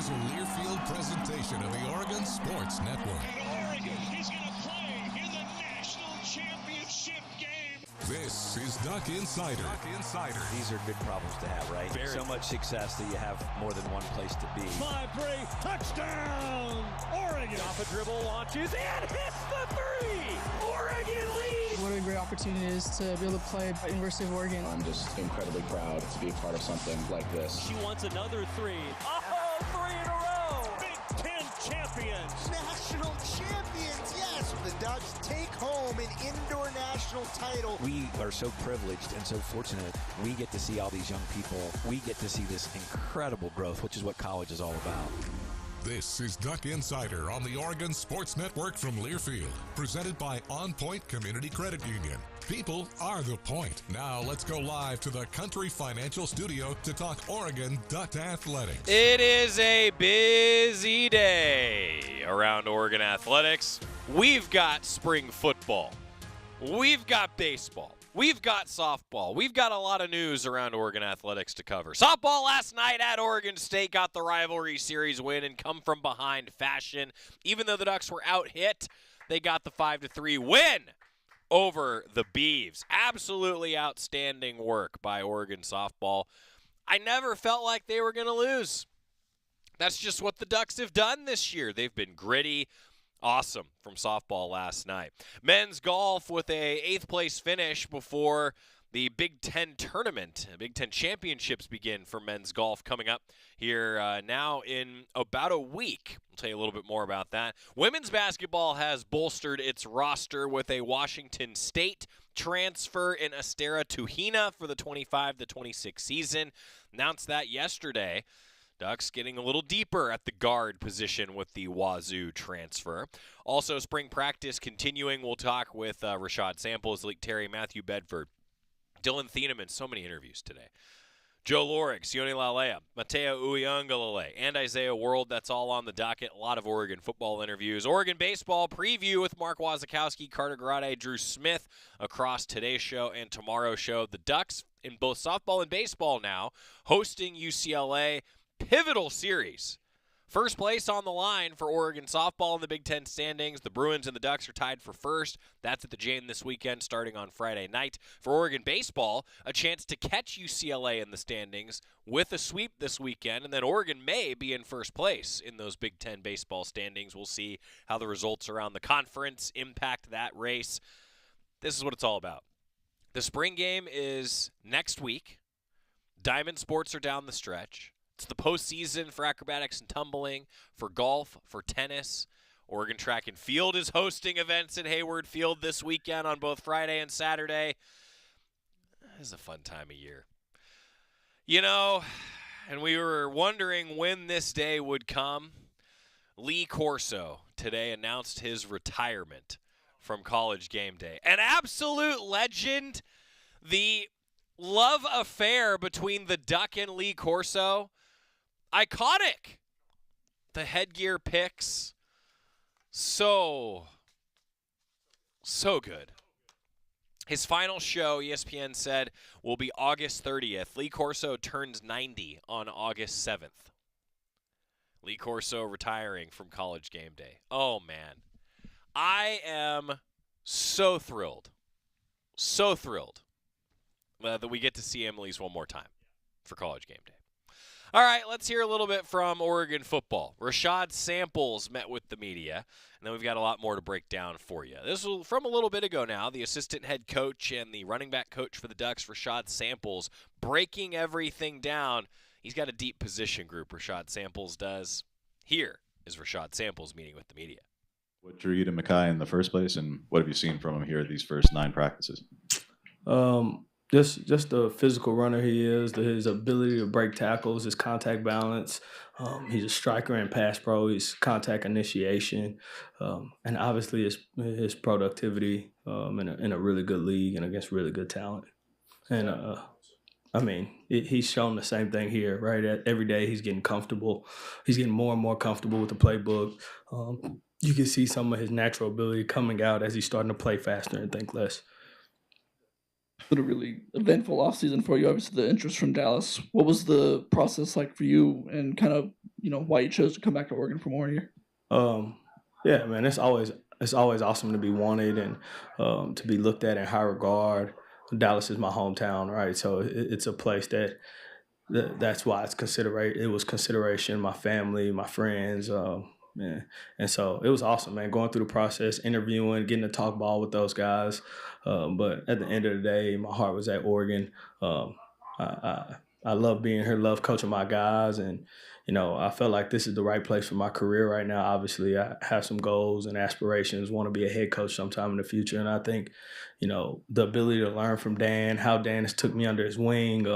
is a Learfield presentation of the Oregon Sports Network. And Oregon is going to play in the national championship game. This is Duck Insider. These are good problems to have, right? So much success that you have more than one place to be. 5-3, touchdown, Oregon. Off a dribble, launches, and hits the three. Oregon leads. What a great opportunity it is to be able to play at University of Oregon. I'm just incredibly proud to be a part of something like this. She wants another three. Oh, three in a row. Big Ten champions. National champions, yes. The Ducks take home an indoor national title. We are so privileged and so fortunate. We get to see all these young people. We get to see this incredible growth, which is what college is all about. This is Duck Insider on the Oregon Sports Network from Learfield, presented by OnPoint Community Credit Union. People are the point. Now let's go live to the Country Financial Studio to talk Oregon Duck Athletics. It is a busy day around Oregon Athletics. We've got spring football. We've got baseball. We've got softball. We've got a lot of news around Oregon Athletics to cover. Softball last night at Oregon State got the rivalry series win in come-from-behind fashion. Even though the Ducks were out-hit, they got the 5-3 win over the Beavs. Absolutely outstanding work by Oregon softball. I never felt like they were going to lose. That's just what the Ducks have done this year. They've been gritty. Awesome from softball last night. Men's golf with a 8th place finish before the Big Ten tournament. Big Ten championships begin for men's golf coming up here now in about a week. I'll tell you a little bit more about that. Women's basketball has bolstered its roster with a Washington State transfer in Estera Tuhina for the 25-26 season. Announced that yesterday. Ducks getting a little deeper at the guard position with the Wazoo transfer. Also, spring practice continuing. We'll talk with Rashad Samples, Leek Terry, Matthew Bedford, Dylan Thieneman. So many interviews today. Joe Lorick, Sione Lalea, Mateo Uiagalelei, and Isaiah World. That's all on the docket. A lot of Oregon football interviews. Oregon baseball preview with Mark Wazakowski, Carter Grade, Drew Smith across today's show and tomorrow's show. The Ducks in both softball and baseball now hosting UCLA. Pivotal series. First place on the line for Oregon softball in the Big Ten standings. The Bruins and the Ducks are tied for first. That's at the Jane this weekend starting on Friday night. For Oregon baseball, a chance to catch UCLA in the standings with a sweep this weekend, and then Oregon may be in first place in those Big Ten baseball standings. We'll see how the results around the conference impact that race. This is what it's all about. The spring game is next week. Diamond sports are down the stretch. It's the postseason for acrobatics and tumbling, for golf, for tennis. Oregon Track and Field is hosting events at Hayward Field this weekend on both Friday and Saturday. This is a fun time of year. You know, and we were wondering when this day would come. Lee Corso today announced his retirement from College Game Day. An absolute legend. The love affair between the Duck and Lee Corso. Iconic. The headgear picks. So good. His final show, ESPN said, will be August 30th. Lee Corso turns 90 on August 7th. Lee Corso retiring from College Game Day. Oh, man. I am so thrilled. So thrilled that we get to see him at least one more time for College Game Day. All right, let's hear a little bit from Oregon football. Rashad Samples met with the media, and then we've got a lot more to break down for you. This was from a little bit ago now. The assistant head coach and the running back coach for the Ducks, Rashad Samples, breaking everything down. He's got a deep position group, Rashad Samples does. Here is Rashad Samples meeting with the media. What drew you to Mackay in the first place, and what have you seen from him here these first 9 practices? Just the physical runner he is, his ability to break tackles, his contact balance. He's a striker and pass pro. He's contact initiation, and obviously his productivity in a really good league and against really good talent. And he's shown the same thing here, right? Every day he's getting comfortable. He's getting more and more comfortable with the playbook. You can see some of his natural ability coming out as he's starting to play faster and think less. Been a really eventful offseason for you, obviously the interest from Dallas. What was the process like for you and kind of why you chose to come back to Oregon for more here? Yeah, man, it's always awesome to be wanted and to be looked at in high regard. Dallas is my hometown, right? So it's a place that's why it was consideration. My family, my friends, yeah. And so it was awesome, man. Going through the process, interviewing, getting to talk ball with those guys. But at the end of the day, my heart was at Oregon. I love being here, love coaching my guys, and I felt like this is the right place for my career right now. Obviously, I have some goals and aspirations, want to be a head coach sometime in the future, and I think, the ability to learn from Dan, how Dan has took me under his wing,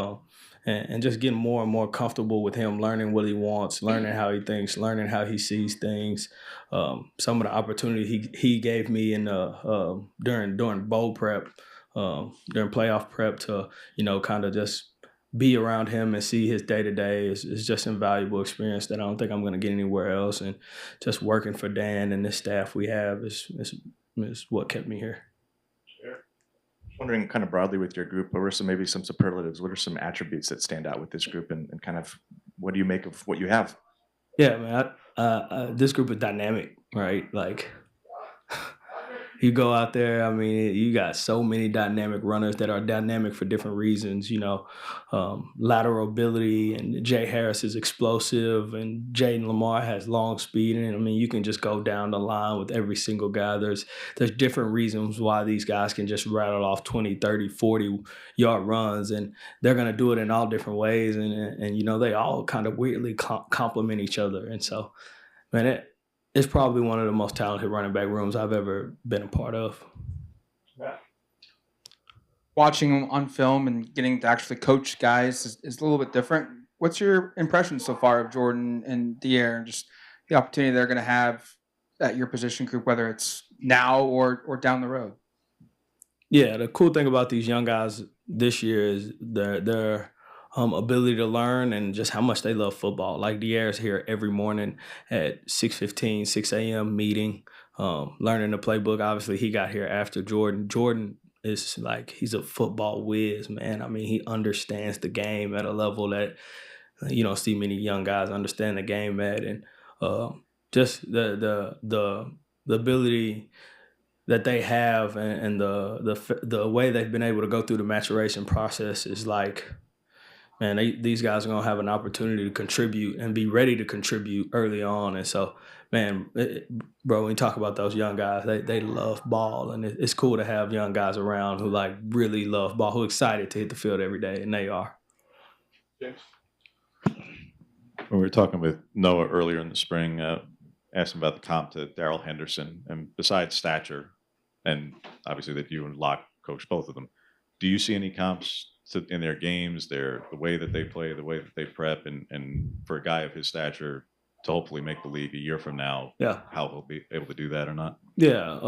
and just getting more and more comfortable with him, learning what he wants, learning how he thinks, learning how he sees things. Some of the opportunity he gave me in during bowl prep, during playoff prep to kind of just be around him and see his day-to-day is just invaluable experience that I don't think I'm going to get anywhere else. And just working for Dan and the staff we have is what kept me here. Wondering kind of broadly with your group, what were maybe some superlatives? What are some attributes that stand out with this group, and kind of what do you make of what you have? Yeah, man, this group is dynamic, right? Like, you go out there, I mean, you got so many dynamic runners that are dynamic for different reasons, lateral ability, and Jay Harris is explosive, and Jaden Lamar has long speed. And I mean, you can just go down the line with every single guy. There's different reasons why these guys can just rattle off 20, 30, 40-yard runs, and they're going to do it in all different ways. And they all kind of weirdly complement each other. And so, man, it's probably one of the most talented running back rooms I've ever been a part of. Watching him on film and getting to actually coach guys is a little bit different. What's your impression so far of Jordan and Dier, and just the opportunity they're going to have at your position group, whether it's now or down the road? Yeah, the cool thing about these young guys this year is their ability to learn and just how much they love football. Like, Dier's here every morning at 6:15, 6 a.m. meeting, learning the playbook. Obviously, he got here after Jordan. Jordan is like, he's a football whiz, man. I mean, he understands the game at a level that you don't see many young guys understand the game at. And just the ability that they have and the way they've been able to go through the maturation process is like, man, these guys are going to have an opportunity to contribute and be ready to contribute early on. And so, man, bro, when you talk about those young guys, they love ball. And it's cool to have young guys around who, like, really love ball, who are excited to hit the field every day, and they are. James? When we were talking with Noah earlier in the spring, asked him about the comp to Darrell Henderson. And besides stature, and obviously that you and Locke coach both of them, do you see any comps in their games, the way that they play, the way that they prep, and for a guy of his stature to hopefully make the league a year from now, how he'll be able to do that or not? Yeah,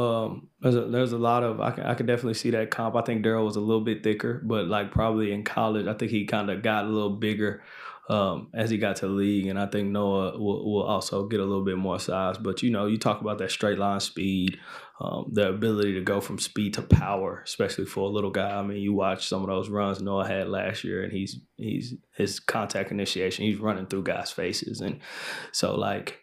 there's a lot of, I can definitely see that comp. I think Darrell was a little bit thicker, but like probably in college, I think he kind of got a little bigger as he got to the league, and I think Noah will also get a little bit more size. But you talk about that straight line speed, the ability to go from speed to power, especially for a little guy. I mean, you watch some of those runs Noah had last year, and he's his contact initiation, he's running through guys' faces. And so, like,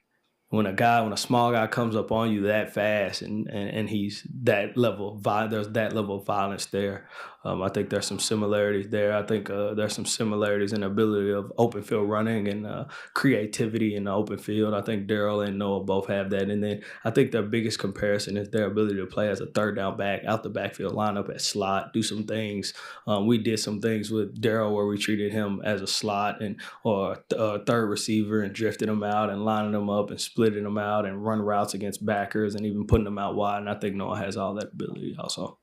when a small guy comes up on you that fast and he's that level of there's that level of violence there. I think there's some similarities there. I think there's some similarities in the ability of open field running and creativity in the open field. I think Darrell and Noah both have that. And then I think their biggest comparison is their ability to play as a third down back, out the backfield, line up at slot, do some things. We did some things with Darrell where we treated him as a slot or a third receiver and drifted him out and lining him up and splitting them out and run routes against backers and even putting them out wide. And I think Noah has all that ability also.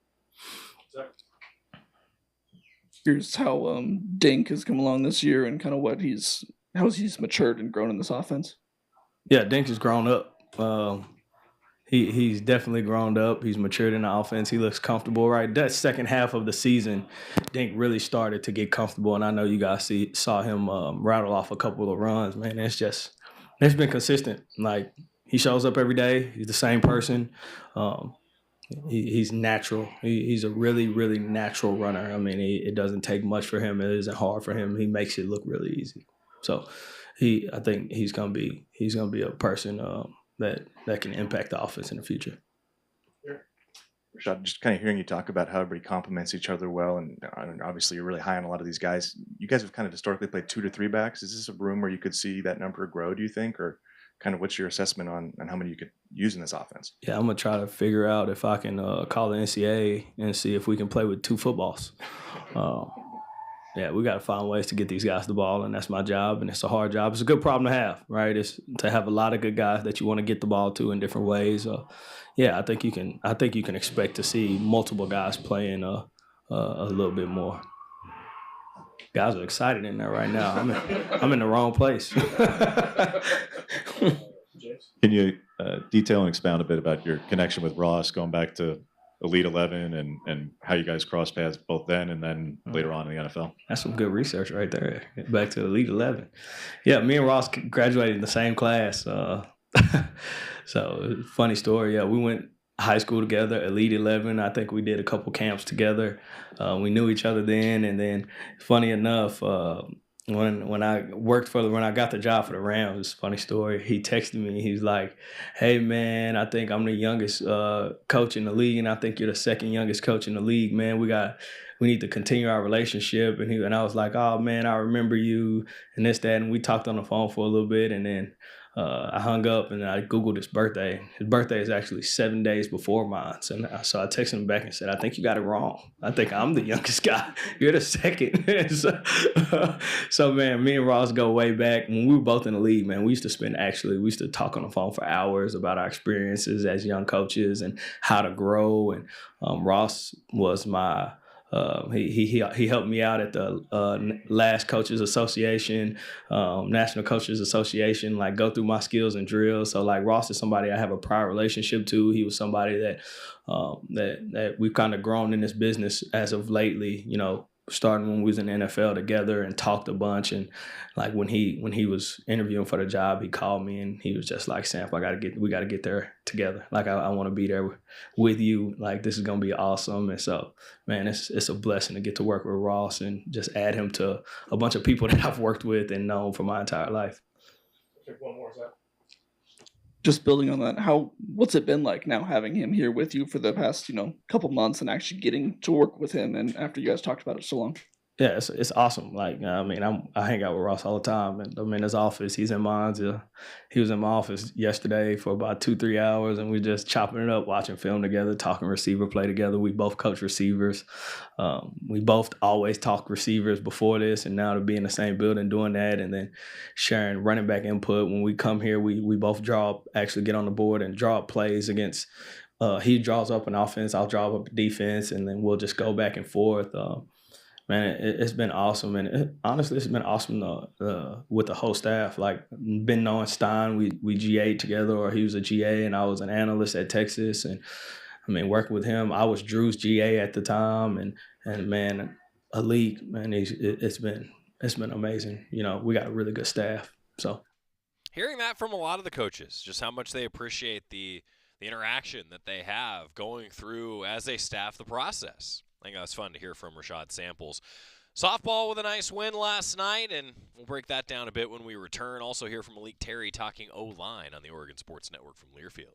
Here's how Dink has come along this year and kind of how he's matured and grown in this offense. Yeah, Dink has grown up. He's definitely grown up. He's matured in the offense. He looks comfortable, right? That second half of the season, Dink really started to get comfortable, and I know you guys saw him rattle off a couple of runs. Man, it's been consistent. Like, he shows up every day. He's the same person. He's natural. He's a really, really natural runner. I mean, it doesn't take much for him. It isn't hard for him. He makes it look really easy. So I think he's gonna be a person that can impact the offense in the future. Rashad, just kind of hearing you talk about how everybody complements each other well, and obviously you're really high on a lot of these guys. You guys have kind of historically played 2 to 3 backs. Is this a room where you could see that number grow, do you think? Or kind of what's your assessment on how many you could use in this offense? Yeah, I'm going to try to figure out if I can call the NCAA and see if we can play with 2 footballs. Yeah, we got to find ways to get these guys the ball, and that's my job, and it's a hard job. It's a good problem to have, right? It's to have a lot of good guys that you want to get the ball to in different ways. Yeah, I think you can expect to see multiple guys playing a little bit more. Guys are excited in there right now. I'm in the wrong place. Can you detail and expound a bit about your connection with Ross going back to Elite 11 and how you guys cross paths both then and then later on in the NFL? That's some good research right there. Back to Elite 11. Yeah, me and Ross graduated in the same class. So funny story. Yeah, we went high school together, Elite 11. I think we did a couple camps together. We knew each other then. And then funny enough, when I got the job for the Rams, it's a funny story. He texted me. He's like, "Hey man, I think I'm the youngest coach in the league, and I think you're the second youngest coach in the league, man. We need to continue our relationship." And I was like, "Oh man, I remember you," and this, that, and we talked on the phone for a little bit, and then I hung up and I Googled his birthday. His birthday is actually 7 days before mine. So I texted him back and said, "I think you got it wrong. I think I'm the youngest guy. You're the second." So, man, me and Ross go way back. When we were both in the league, man, we used to talk on the phone for hours about our experiences as young coaches and how to grow. And Ross was my he helped me out at the last Coaches Association, National Coaches Association, like go through my skills and drills. So like Ross is somebody I have a prior relationship to. He was somebody that we've kind of grown in this business as of lately, starting when we was in the NFL together and talked a bunch. And like when he was interviewing for the job, he called me and he was just like, "Sam, we got to get there together. Like I want to be there with you. Like this is going to be awesome." And so, man, it's a blessing to get to work with Ross and just add him to a bunch of people that I've worked with and known for my entire life. Take one more, Zach. Just building on that, what's it been like now having him here with you for the past, couple months and actually getting to work with him and after you guys talked about it so long? Yeah, it's awesome. Like, I hang out with Ross all the time, and I'm in his office. He's in mine. He was in my office yesterday for about 2-3 hours, and we just chopping it up, watching film together, talking receiver play together. We both coach receivers. We both always talk receivers before this, and now to be in the same building doing that, and then sharing running back input. When we come here, we both actually get on the board and draw up plays against. He draws up an offense, I'll draw up a defense, and then we'll just go back and forth. Man, it's been awesome, and honestly, it's been awesome with the whole staff. Like, been knowing Stein, we GA'd together, or he was a GA, and I was an analyst at Texas, and working with him, I was Drew's GA at the time, and man, elite, man, it's been amazing. We got a really good staff. So, hearing that from a lot of the coaches, just how much they appreciate the interaction that they have going through as they staff the process. I think that's fun to hear from Rashad Samples. Softball with a nice win last night, and we'll break that down a bit when we return. Also hear from Malik Terry talking O-line on the Oregon Sports Network from Learfield.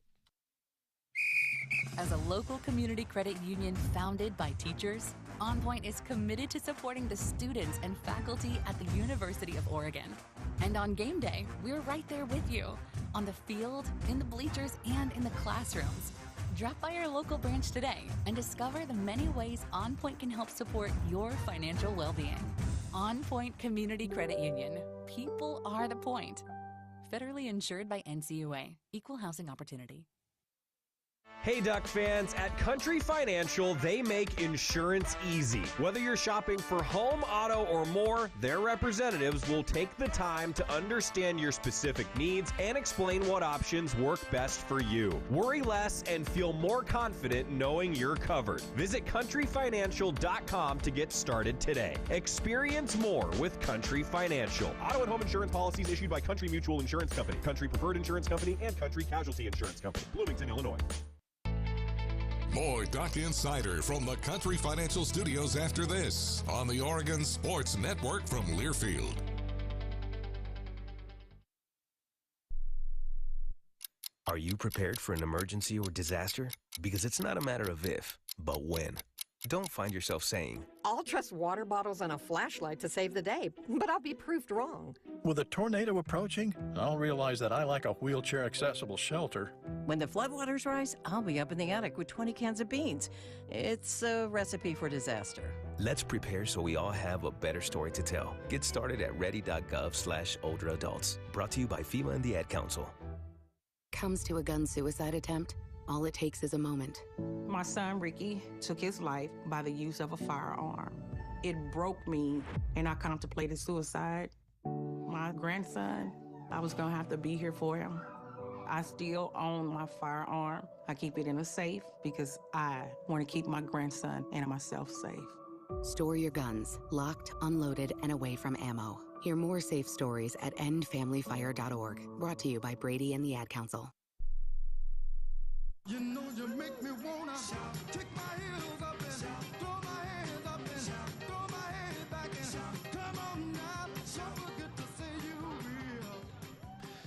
As a local community credit union founded by teachers, OnPoint is committed to supporting the students and faculty at the University of Oregon. And on game day, we're right there with you, on the field, in the bleachers, and in the classrooms. Drop by our local branch today and discover the many ways OnPoint can help support your financial well-being. OnPoint Community Credit Union. People are the point. Federally insured by NCUA. Equal housing opportunity. Hey Duck fans, at Country Financial, they make insurance easy. Whether you're shopping for home, auto, or more, their representatives will take the time to understand your specific needs and explain what options work best for you. Worry less and feel more confident knowing you're covered. Visit countryfinancial.com to get started today. Experience more with Country Financial. Auto and home insurance policies issued by Country Mutual Insurance Company, Country Preferred Insurance Company, and Country Casualty Insurance Company, Bloomington, Illinois. More Duck Insider from the Country Financial Studios after this on the Oregon Sports Network from Learfield. Are you prepared for an emergency or disaster? Because it's not a matter of if, but when. Don't find yourself saying, I'll trust water bottles and a flashlight to save the day, but I'll be proved wrong. With a tornado approaching, I'll realize that I lack a wheelchair-accessible shelter. When the floodwaters rise, I'll be up in the attic with 20 cans of beans. It's a recipe for disaster. let's prepare so we all have a better story to tell. Get started at ready.gov/older adults. Brought to you by FEMA and the Ad Council. Comes to a gun suicide attempt, all it takes is a moment. My son, Ricky, took his life by the use of a firearm. It broke me, and I contemplated suicide. My grandson, I was gonna have to be here for him. I still own my firearm. I keep it in a safe because I want to keep my grandson and myself safe. Store your guns, locked, unloaded, and away from ammo. Hear more safe stories at endfamilyfire.org. Brought to you by Brady and the Ad Council. You know you make me wanna kick my heels up and throw my hands up and throw my head back and come on now, so good to see you real.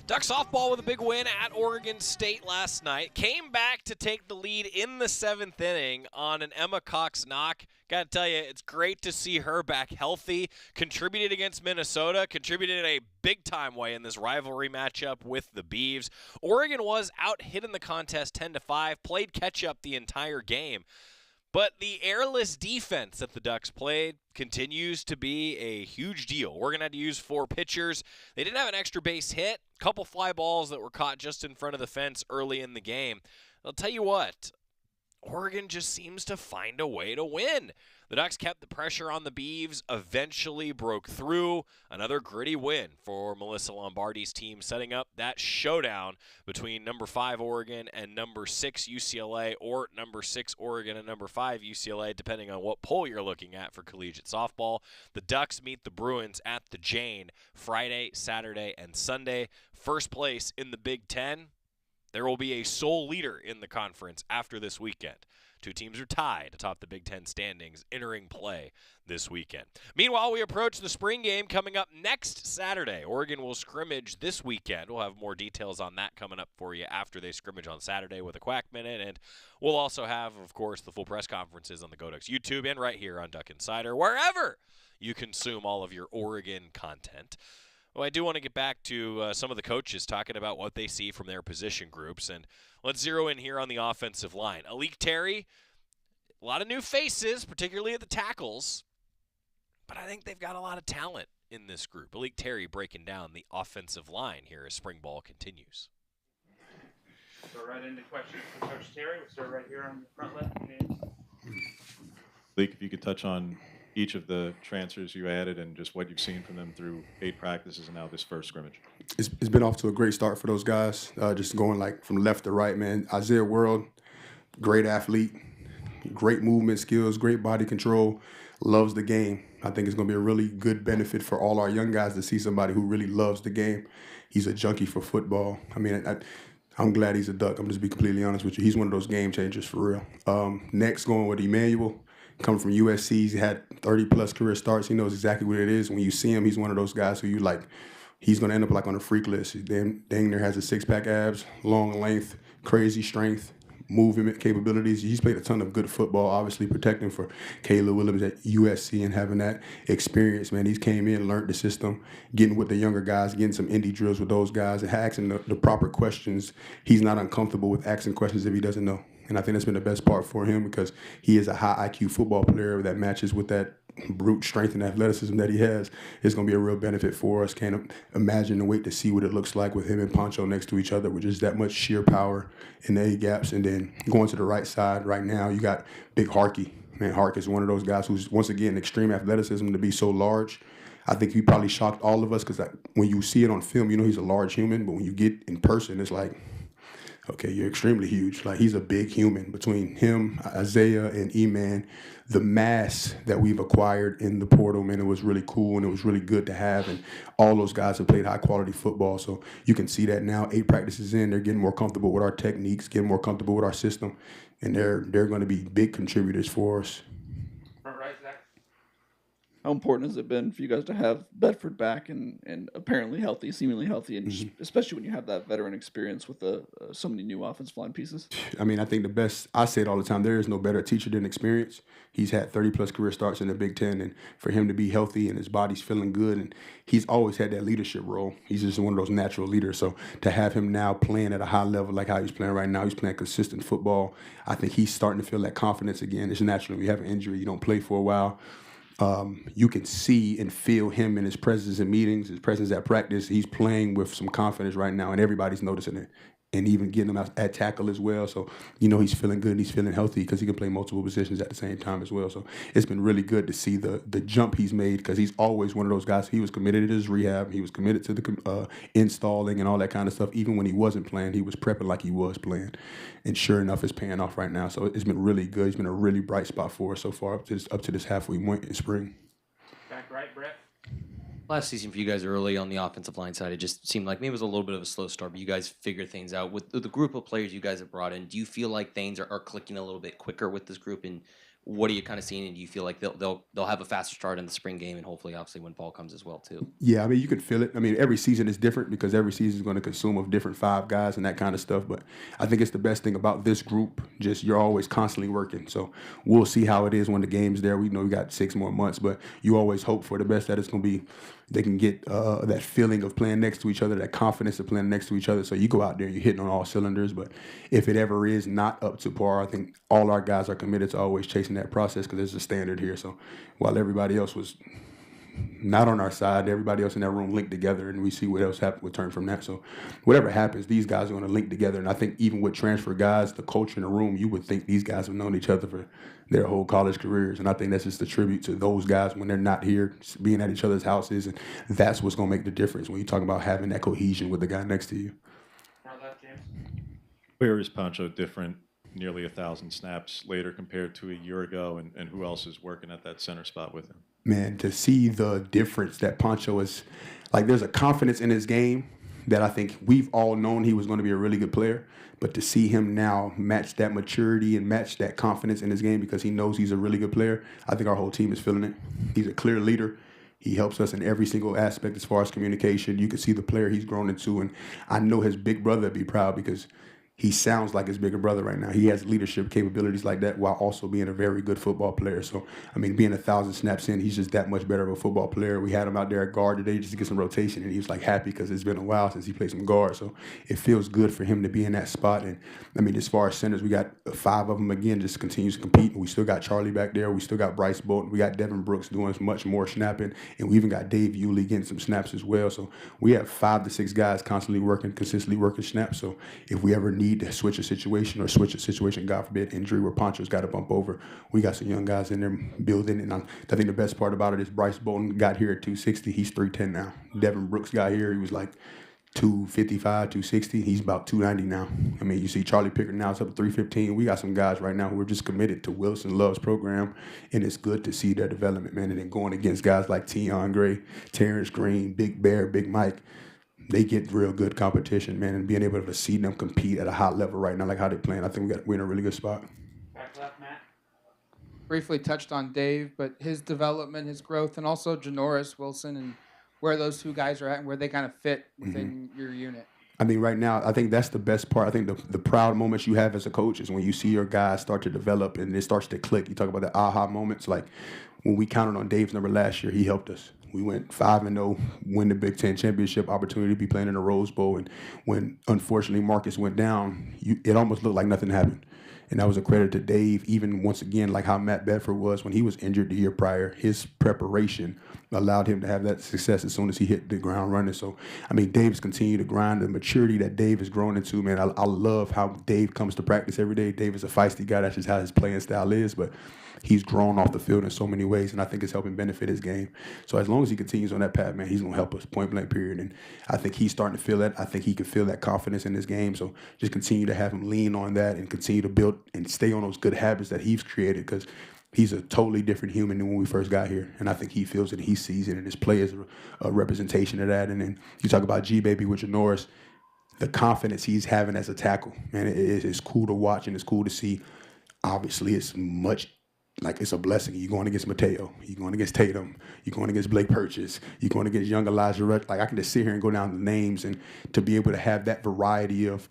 Duck softball with a big win at Oregon State last night. Came back to take the lead in the 7th inning on an Emma Cox knock. Got to tell you, it's great to see her back healthy. Contributed against Minnesota. Contributed in a big-time way in this rivalry matchup with the Beavs. Oregon was out-hit in the contest 10-5. Played catch-up the entire game. But the airless defense that the Ducks played continues to be a huge deal. Oregon had to use 4 pitchers. They didn't have an extra base hit. A couple fly balls that were caught just in front of the fence early in the game. I'll tell you what, Oregon just seems to find a way to win. The Ducks kept the pressure on the Beavs, eventually broke through. Another gritty win for Melissa Lombardi's team, setting up that showdown between number 5 Oregon and number 6 UCLA, or number 6 Oregon and number 5 UCLA, depending on what poll you're looking at for collegiate softball. The Ducks meet the Bruins at the Jane Friday, Saturday, and Sunday. First place in the Big Ten. There will be a sole leader in the conference after this weekend. 2 teams are tied atop the Big Ten standings entering play this weekend. Meanwhile, we approach the spring game coming up next Saturday. Oregon will scrimmage this weekend. We'll have more details on that coming up for you after they scrimmage on Saturday with a Quack Minute. And we'll also have, of course, the full press conferences on the GoDucks YouTube and right here on Duck Insider, wherever you consume all of your Oregon content. Well, I do want to get back to some of the coaches talking about what they see from their position groups. And let's zero in here on the offensive line. Alik Terry, a lot of new faces, particularly at the tackles. But I think they've got a lot of talent in this group. Alik Terry breaking down the offensive line here as spring ball continues. Go right into questions for Coach Terry. We'll start right here on the front left. Alik, if you could touch on each of the transfers you added and just what you've seen from them through 8 practices and now this first scrimmage. It's been off to a great start for those guys, just going like from left to right, man. Isaiah World, great athlete, great movement skills, great body control, loves the game. I think it's going to be a really good benefit for all our young guys to see somebody who really loves the game. He's a junkie for football. I mean, I'm glad he's a Duck. I'm just be completely honest with you. He's one of those game changers for real. Next, going with Emmanuel. Coming from USC, he's had 30-plus career starts. He knows exactly what it is. When you see him, he's one of those guys who you like, he's going to end up like on a freak list. He dang near has a 6-pack abs, long length, crazy strength, movement capabilities. He's played a ton of good football, obviously protecting for Kayla Williams at USC and having that experience, man. He's came in, learned the system, getting with the younger guys, getting some indie drills with those guys, and asking the proper questions. He's not uncomfortable with asking questions if he doesn't know. And I think that's been the best part for him because he is a high IQ football player that matches with that brute strength and athleticism that he has. It's going to be a real benefit for us. Can't imagine and wait to see what it looks like with him and Poncho next to each other with just that much sheer power in the A-gaps. And then going to the right side right now, you got Big Harkey. Man, Hark is one of those guys who's, once again, extreme athleticism to be so large. I think he probably shocked all of us because when you see it on film, you know he's a large human. But when you get in person, it's like, okay, you're extremely huge. Like, he's a big human. Between him, Isaiah, and E-Man, the mass that we've acquired in the portal, man, it was really cool and it was really good to have. And all those guys have played high-quality football. So you can see that now, 8 practices in, they're getting more comfortable with our techniques, getting more comfortable with our system, and they're going to be big contributors for us. Front right, Zach. How important has it been for you guys to have Bedford back and apparently healthy, seemingly healthy, and just, especially when you have that veteran experience with so many new offensive line pieces? I mean, I think the best, I say it all the time, there is no better teacher than experience. He's had 30-plus career starts in the Big Ten, and for him to be healthy and his body's feeling good, and he's always had that leadership role. He's just one of those natural leaders. So to have him now playing at a high level like how he's playing right now, he's playing consistent football. I think he's starting to feel that confidence again. It's natural. When you have an injury, you don't play for a while. You can see and feel him in his presence in meetings, his presence at practice. He's playing with some confidence right now, and everybody's noticing it. And even getting him at tackle as well. So, he's feeling good and he's feeling healthy because he can play multiple positions at the same time as well. So it's been really good to see the jump he's made because he's always one of those guys. He was committed to his rehab. He was committed to the installing and all that kind of stuff. Even when he wasn't playing, he was prepping like he was playing. And sure enough, it's paying off right now. So it's been really good. It's been a really bright spot for us so far up to this halfway point in spring. Back right, Brett. Last season for you guys early on the offensive line side, it just seemed like maybe it was a little bit of a slow start, but you guys figured things out. With the group of players you guys have brought in, do you feel like things are clicking a little bit quicker with this group? And what are you kind of seeing? And do you feel like they'll have a faster start in the spring game and hopefully, obviously, when fall comes as well, too? Yeah, I mean, you can feel it. I mean, every season is different because every season is going to consume of different 5 guys and that kind of stuff. But I think it's the best thing about this group. Just you're always constantly working. So we'll see how it is when the game's there. We know we got 6 more months, but you always hope for the best that it's going to be. They can get that feeling of playing next to each other, that confidence of playing next to each other. So you go out there, you're hitting on all cylinders. But if it ever is not up to par, I think all our guys are committed to always chasing that process because there's a standard here. So while everybody else was not on our side, everybody else in that room linked together, and we see what else would turn from that. So whatever happens, these guys are going to link together. And I think even with transfer guys, the culture in the room, you would think these guys have known each other for their whole college careers. And I think that's just a tribute to those guys when they're not here, being at each other's houses. And that's what's going to make the difference when you talk about having that cohesion with the guy next to you. Where is Pancho different? Nearly 1,000 snaps later compared to a year ago, and who else is working at that center spot with him? Man, to see the difference that Pancho is, like there's a confidence in his game that I think we've all known he was going to be a really good player, but to see him now match that maturity and match that confidence in his game because he knows he's a really good player, I think our whole team is feeling it. He's a clear leader. He helps us in every single aspect as far as communication. You can see the player he's grown into, and I know his big brother would be proud because he sounds like his bigger brother right now. He has leadership capabilities like that while also being a very good football player. So, I mean, being 1,000 snaps in, he's just that much better of a football player. We had him out there at guard today just to get some rotation, and he was like happy because it's been a while since he played some guard. So it feels good for him to be in that spot. And, I mean, as far as centers, we got 5 of them again, just continues to compete. We still got Charlie back there. We still got Bryce Bolton. We got Devin Brooks doing much more snapping. And we even got Dave Yulee getting some snaps as well. So we have 5 to 6 guys constantly working, consistently working snaps. So if we ever need to switch a situation, God forbid, injury where Pancho's got to bump over, we got some young guys in there building. And I think the best part about it is Bryce Bolton got here at 260. He's 310 now. Devin Brooks got here. He was like 255, 260. He's about 290 now. I mean, you see Charlie Pickard now, it's up to 315. We got some guys right now who are just committed to Wilson Love's program, and it's good to see their development, man. And then going against guys like Tion Gray, Terrence Green, Big Bear, Big Mike, they get real good competition, man, and being able to see them compete at a high level right now, like how they're playing, I think we're in a really good spot. Back left, Matt. Briefly touched on Dave, but his development, his growth, and also Janoris Wilson and where those 2 guys are at and where they kind of fit within your unit. I mean, right now, I think that's the best part. I think the proud moments you have as a coach is when you see your guys start to develop and it starts to click. You talk about the aha moments. Like when we counted on Dave's number last year, he helped us. We went 5-0, win the Big Ten championship, opportunity to be playing in the Rose Bowl. And when, unfortunately, Marcus went down, it almost looked like nothing happened. And that was a credit to Dave, even once again, like how Matt Bedford was when he was injured the year prior. His preparation allowed him to have that success as soon as he hit the ground running. So, I mean, Dave's continued to grind. The maturity that Dave has grown into, man, I love how Dave comes to practice every day. Dave is a feisty guy. That's just how his playing style is. But he's grown off the field in so many ways, and I think it's helping benefit his game. So as long as he continues on that path, man, he's going to help us, point blank, period. And I think he's starting to feel that. I think he can feel that confidence in his game. So just continue to have him lean on that and continue to build and stay on those good habits that he's created because he's a totally different human than when we first got here. And I think he feels it, he sees it, and his play is a representation of that. And then you talk about G-Baby with Janoris, the confidence he's having as a tackle, man, it's cool to watch and it's cool to see. Obviously, it's much like it's a blessing. You're going against Mateo, you're going against Tatum, you're going against Blake Purchase, you're going against young Elijah Rush. Like I can just sit here and go down the names, and to be able to have that variety of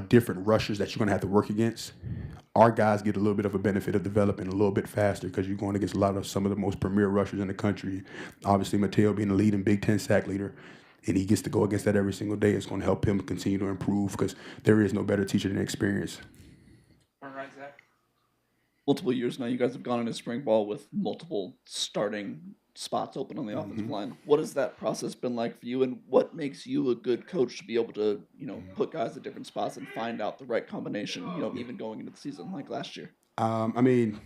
different rushers that you're going to have to work against. Our guys get a little bit of a benefit of developing a little bit faster because you're going against some of the most premier rushers in the country. Obviously, Mateo being the leading Big Ten sack leader, and he gets to go against that every single day. It's going to help him continue to improve because there is no better teacher than experience. All right, Zach. Multiple years now, you guys have gone into spring ball with multiple starting spots open on the offensive line. What has that process been like for you, and what makes you a good coach to be able to, put guys at different spots and find out the right combination, even going into the season like last year? I mean,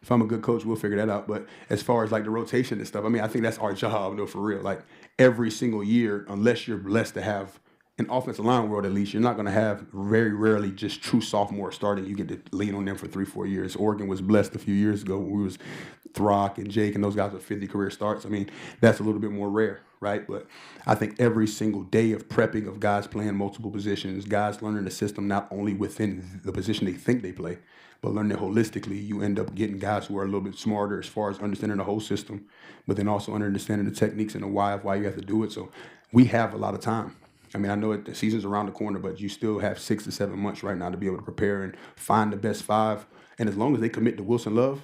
if I'm a good coach, we'll figure that out. But as far as like the rotation and stuff, I mean, I think that's our job, for real. Like every single year, unless you're blessed to have in offensive line world, at least, you're not going to have very rarely just true sophomores starting. You get to lean on them for 3-4 years. Oregon was blessed a few years ago when we was Throck and Jake and those guys with 50 career starts. I mean, that's a little bit more rare, right? But I think every single day of prepping of guys playing multiple positions, guys learning the system not only within the position they think they play, but learning it holistically, you end up getting guys who are a little bit smarter as far as understanding the whole system, but then also understanding the techniques and the why of why you have to do it. So we have a lot of time. I mean, I know the season's around the corner, but you still have 6 to 7 months right now to be able to prepare and find the best 5. And as long as they commit to Wilson Love,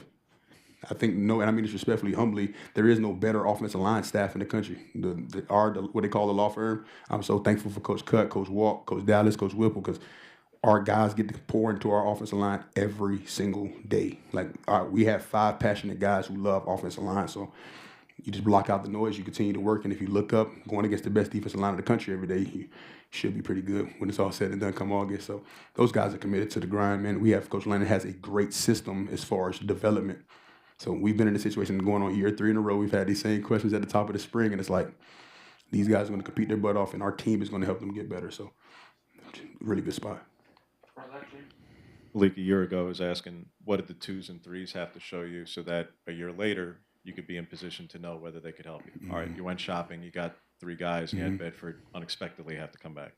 I think, and I mean this respectfully, humbly, there is no better offensive line staff in the country. What they call the law firm. I'm so thankful for Coach Cut, Coach Walk, Coach Dallas, Coach Whipple, because our guys get to pour into our offensive line every single day. Like, we have 5 passionate guys who love offensive line, so you just block out the noise, you continue to work, and if you look up, going against the best defensive line in the country every day, you should be pretty good when it's all said and done come August. So those guys are committed to the grind, man. We have Coach Landon has a great system as far as development. So we've been in a situation going on year 3 in a row. We've had these same questions at the top of the spring, and it's like these guys are going to compete their butt off, and our team is going to help them get better. So really good spot. Malik, a year ago, was asking, what did the 2s and 3s have to show you so that a year later you could be in position to know whether they could help you? All right, you went shopping, you got 3 guys, you had Bedford unexpectedly have to come back.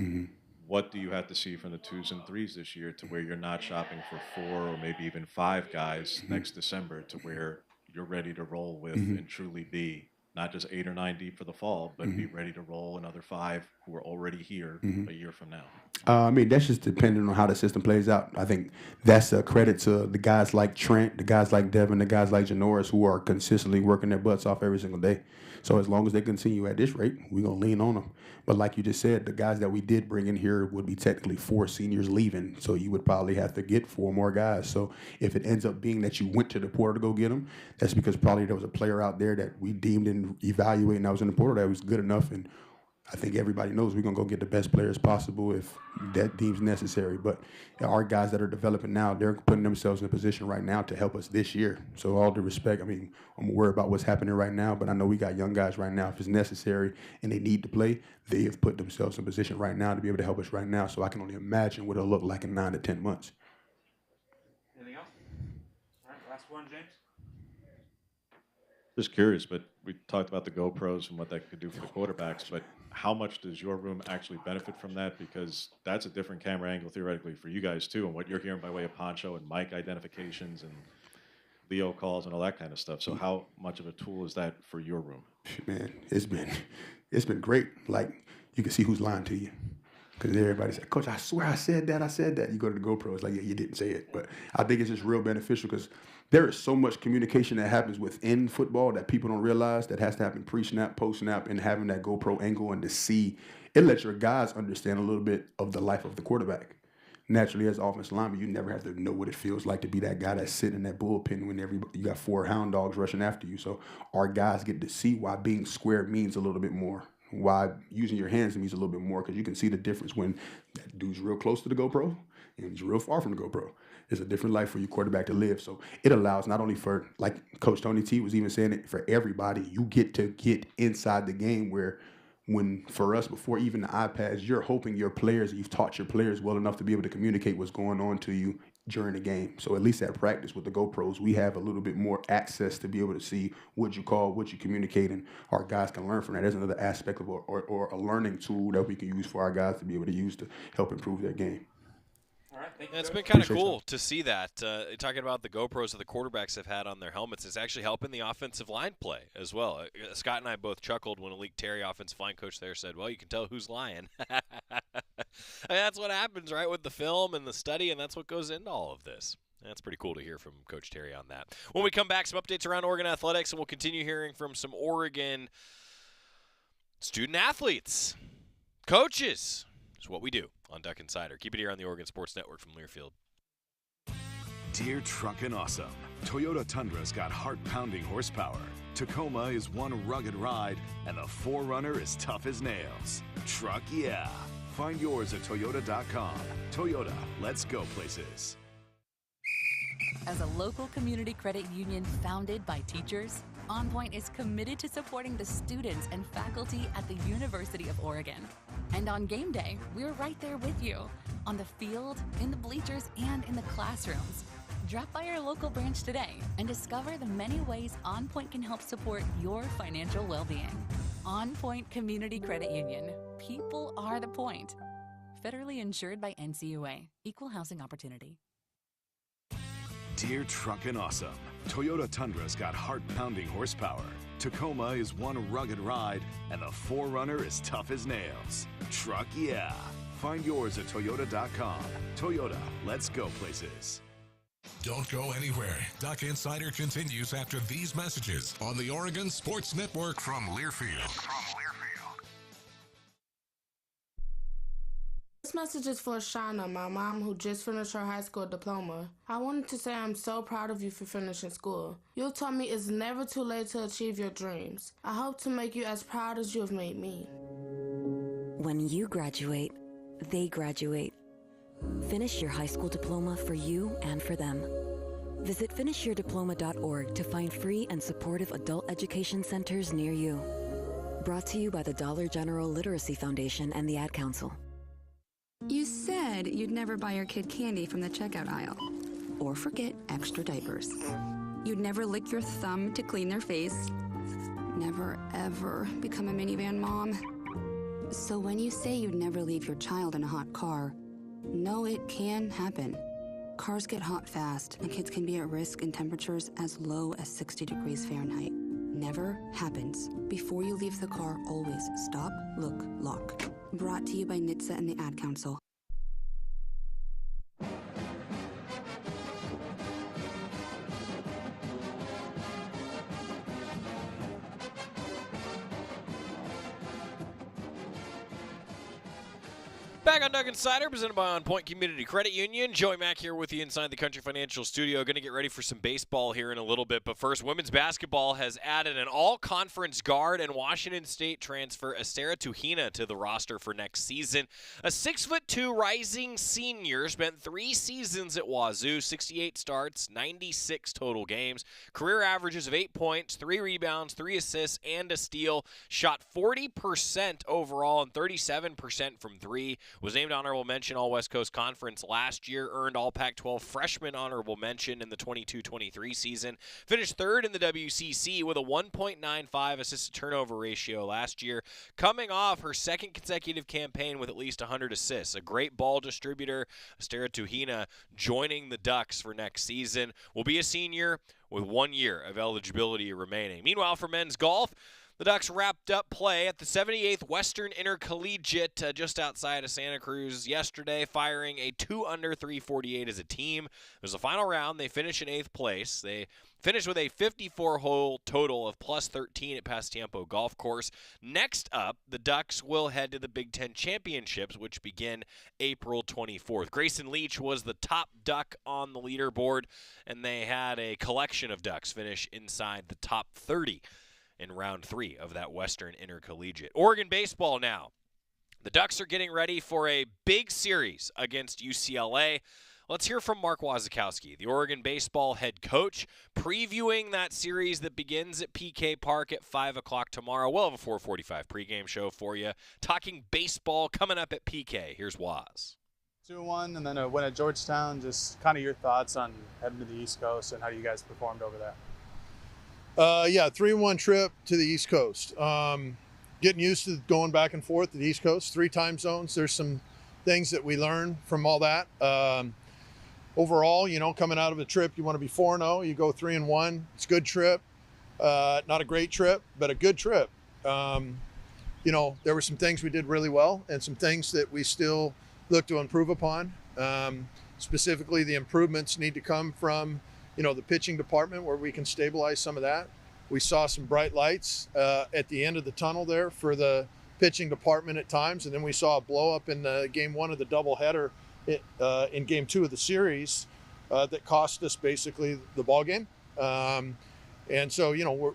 What do you have to see from the 2s and 3s this year to where you're not shopping for 4 or maybe even 5 guys next December, to where you're ready to roll with and truly be not just 8 or 9 deep for the fall, but be ready to roll another 5 who are already here a year from now? I mean, that's just depending on how the system plays out. I think that's a credit to the guys like Trent, the guys like Devin, the guys like Janoris, who are consistently working their butts off every single day. So as long as they continue at this rate, we're going to lean on them. But like you just said, the guys that we did bring in here would be technically 4 seniors leaving. So you would probably have to get 4 more guys. So if it ends up being that you went to the portal to go get them, that's because probably there was a player out there that we deemed and evaluating that was in the portal that was good enough. And I think everybody knows we're going to go get the best players possible if that deems necessary. But our guys that are developing now, they're putting themselves in a position right now to help us this year. So all due respect, I mean, I'm worried about what's happening right now, but I know we got young guys right now. If it's necessary and they need to play, they have put themselves in a position right now to be able to help us right now. So I can only imagine what it'll look like in 9 to 10 months. Anything else? All right, last one, James. Just curious, but we talked about the GoPros and what that could do for the quarterbacks, but how much does your room actually benefit from that? Because that's a different camera angle theoretically for you guys too, and what you're hearing by way of Poncho and mic identifications and Leo calls and all that kind of stuff. So how much of a tool is that for your room? Man, it's been great. Like, you can see who's lying to you. Because everybody said, Coach, I swear I said that. You go to the GoPro, it's like, yeah, you didn't say it. But I think it's just real beneficial because there is so much communication that happens within football that people don't realize that has to happen pre-snap, post-snap, and having that GoPro angle and to see, it lets your guys understand a little bit of the life of the quarterback. Naturally, as offensive lineman, you never have to know what it feels like to be that guy that's sitting in that bullpen when you got 4 hound dogs rushing after you. So our guys get to see why being square means a little bit more. Why using your hands means a little bit more, because you can see the difference when that dude's real close to the GoPro and he's real far from the GoPro. It's a different life for your quarterback to live. So it allows not only for, like Coach Tony T was even saying it, for everybody, you get to get inside the game where when, for us, before even the iPads, you're hoping your players, you've taught your players well enough to be able to communicate what's going on to you during the game. So at least at practice with the GoPros, we have a little bit more access to be able to see what you call, what you communicate, and our guys can learn from that. There's another aspect of or a learning tool that we can use for our guys to be able to use to help improve their game. All right. It's been kind of Appreciate cool y'all. to see that. Talking about the GoPros that the quarterbacks have had on their helmets, it's actually helping the offensive line play as well. Scott and I both chuckled when Alik Terry, offensive line coach there, said, well, you can tell who's lying. That's what happens, right, with the film and the study, and that's what goes into all of this. That's pretty cool to hear from Coach Terry on that. When we come back, some updates around Oregon athletics, and we'll continue hearing from some Oregon student athletes, coaches. It's what we do on Duck Insider. Keep it here on the Oregon Sports Network from Learfield. Dear Truckin' Awesome, Toyota Tundra's got heart-pounding horsepower. Tacoma is one rugged ride, and the 4Runner is tough as nails. Truck yeah. Find yours at toyota.com. Toyota, let's go places. As a local community credit union founded by teachers, OnPoint is committed to supporting the students and faculty at the University of Oregon. And on game day, we're right there with you, on the field, in the bleachers, and in the classrooms. Drop by our local branch today and discover the many ways OnPoint can help support your financial well-being. OnPoint Community Credit Union. People are the point. Federally insured by NCUA. Equal housing opportunity. Dear Truckin' Awesome, Toyota Tundra's got heart-pounding horsepower. Tacoma is one rugged ride, and the 4Runner is tough as nails. Truck yeah. Find yours at toyota.com. Toyota, let's go places. Don't go anywhere. Duck Insider continues after these messages on the Oregon Sports Network from Learfield. This message is for Shauna, my mom who just finished her high school diploma. I wanted to say I'm so proud of you for finishing school. You taught me it's never too late to achieve your dreams. I hope to make you as proud as you have made me. When you graduate, they graduate. Finish your high school diploma for you and for them. Visit finishyourdiploma.org to find free and supportive adult education centers near you. Brought to you by the Dollar General Literacy Foundation and the Ad Council. You said you'd never buy your kid candy from the checkout aisle. Or forget extra diapers. You'd never lick your thumb to clean their face. Never, ever become a minivan mom. So when you say you'd never leave your child in a hot car, know it can happen. Cars get hot fast, and kids can be at risk in temperatures as low as 60 degrees Fahrenheit. Never happens. Before you leave the car, always stop, look, lock. Brought to you by NHTSA and the Ad Council. Back on Duck Insider, presented by OnPoint Community Credit Union. Joey Mack here with you inside the Country Financial Studio. Going to get ready for some baseball here in a little bit. But first, women's basketball has added an all-conference guard and Washington State transfer, Estera Tuhina, to the roster for next season. A 6'2" rising senior, spent 3 seasons at Wazoo, 68 starts, 96 total games. Career averages of 8 points, 3 rebounds, 3 assists, and a steal. Shot 40% overall and 37% from 3. Was named honorable mention All West Coast Conference last year, earned All Pac-12 freshman honorable mention in the 22-23 season, finished 3rd in the WCC with a 1.95 assist-to-turnover ratio last year, coming off her 2nd consecutive campaign with at least 100 assists. A great ball distributor, Estera Tuhina, joining the Ducks for next season, will be a senior with 1 year of eligibility remaining. Meanwhile, for men's golf, the Ducks wrapped up play at the 78th Western Intercollegiate just outside of Santa Cruz yesterday, firing a 2-under 348 as a team. It was the final round. They finished in 8th place. They finished with a 54-hole total of plus 13 at Pasatiempo Golf Course. Next up, the Ducks will head to the Big Ten Championships, which begin April 24th. Grayson Leach was the top Duck on the leaderboard, and they had a collection of Ducks finish inside the top 30 in round 3 of that Western Intercollegiate. Oregon baseball now. The Ducks are getting ready for a big series against UCLA. Let's hear from Mark Wasikowski, the Oregon baseball head coach, previewing that series that begins at PK Park at 5 o'clock tomorrow. We'll have a 4:45 pregame show for you. Talking baseball coming up at PK. Here's Waz. 2-1 and then a win at Georgetown. Just kind of your thoughts on heading to the East Coast and how you guys performed over there. 3-1 trip to the East Coast. Getting used to going back and forth to the East Coast, 3 time zones. There's some things that we learn from all that. overall, coming out of a trip, you want to be 4-0. You go 3-1. It's a good trip. Not a great trip, but a good trip. There were some things we did really well and some things that we still look to improve upon. Specifically, the improvements need to come from, the pitching department where we can stabilize some of that. We saw some bright lights at the end of the tunnel there for the pitching department at times. And then we saw a blow up in game 1 of the doubleheader in game 2 of the series that cost us basically the ball game. And so,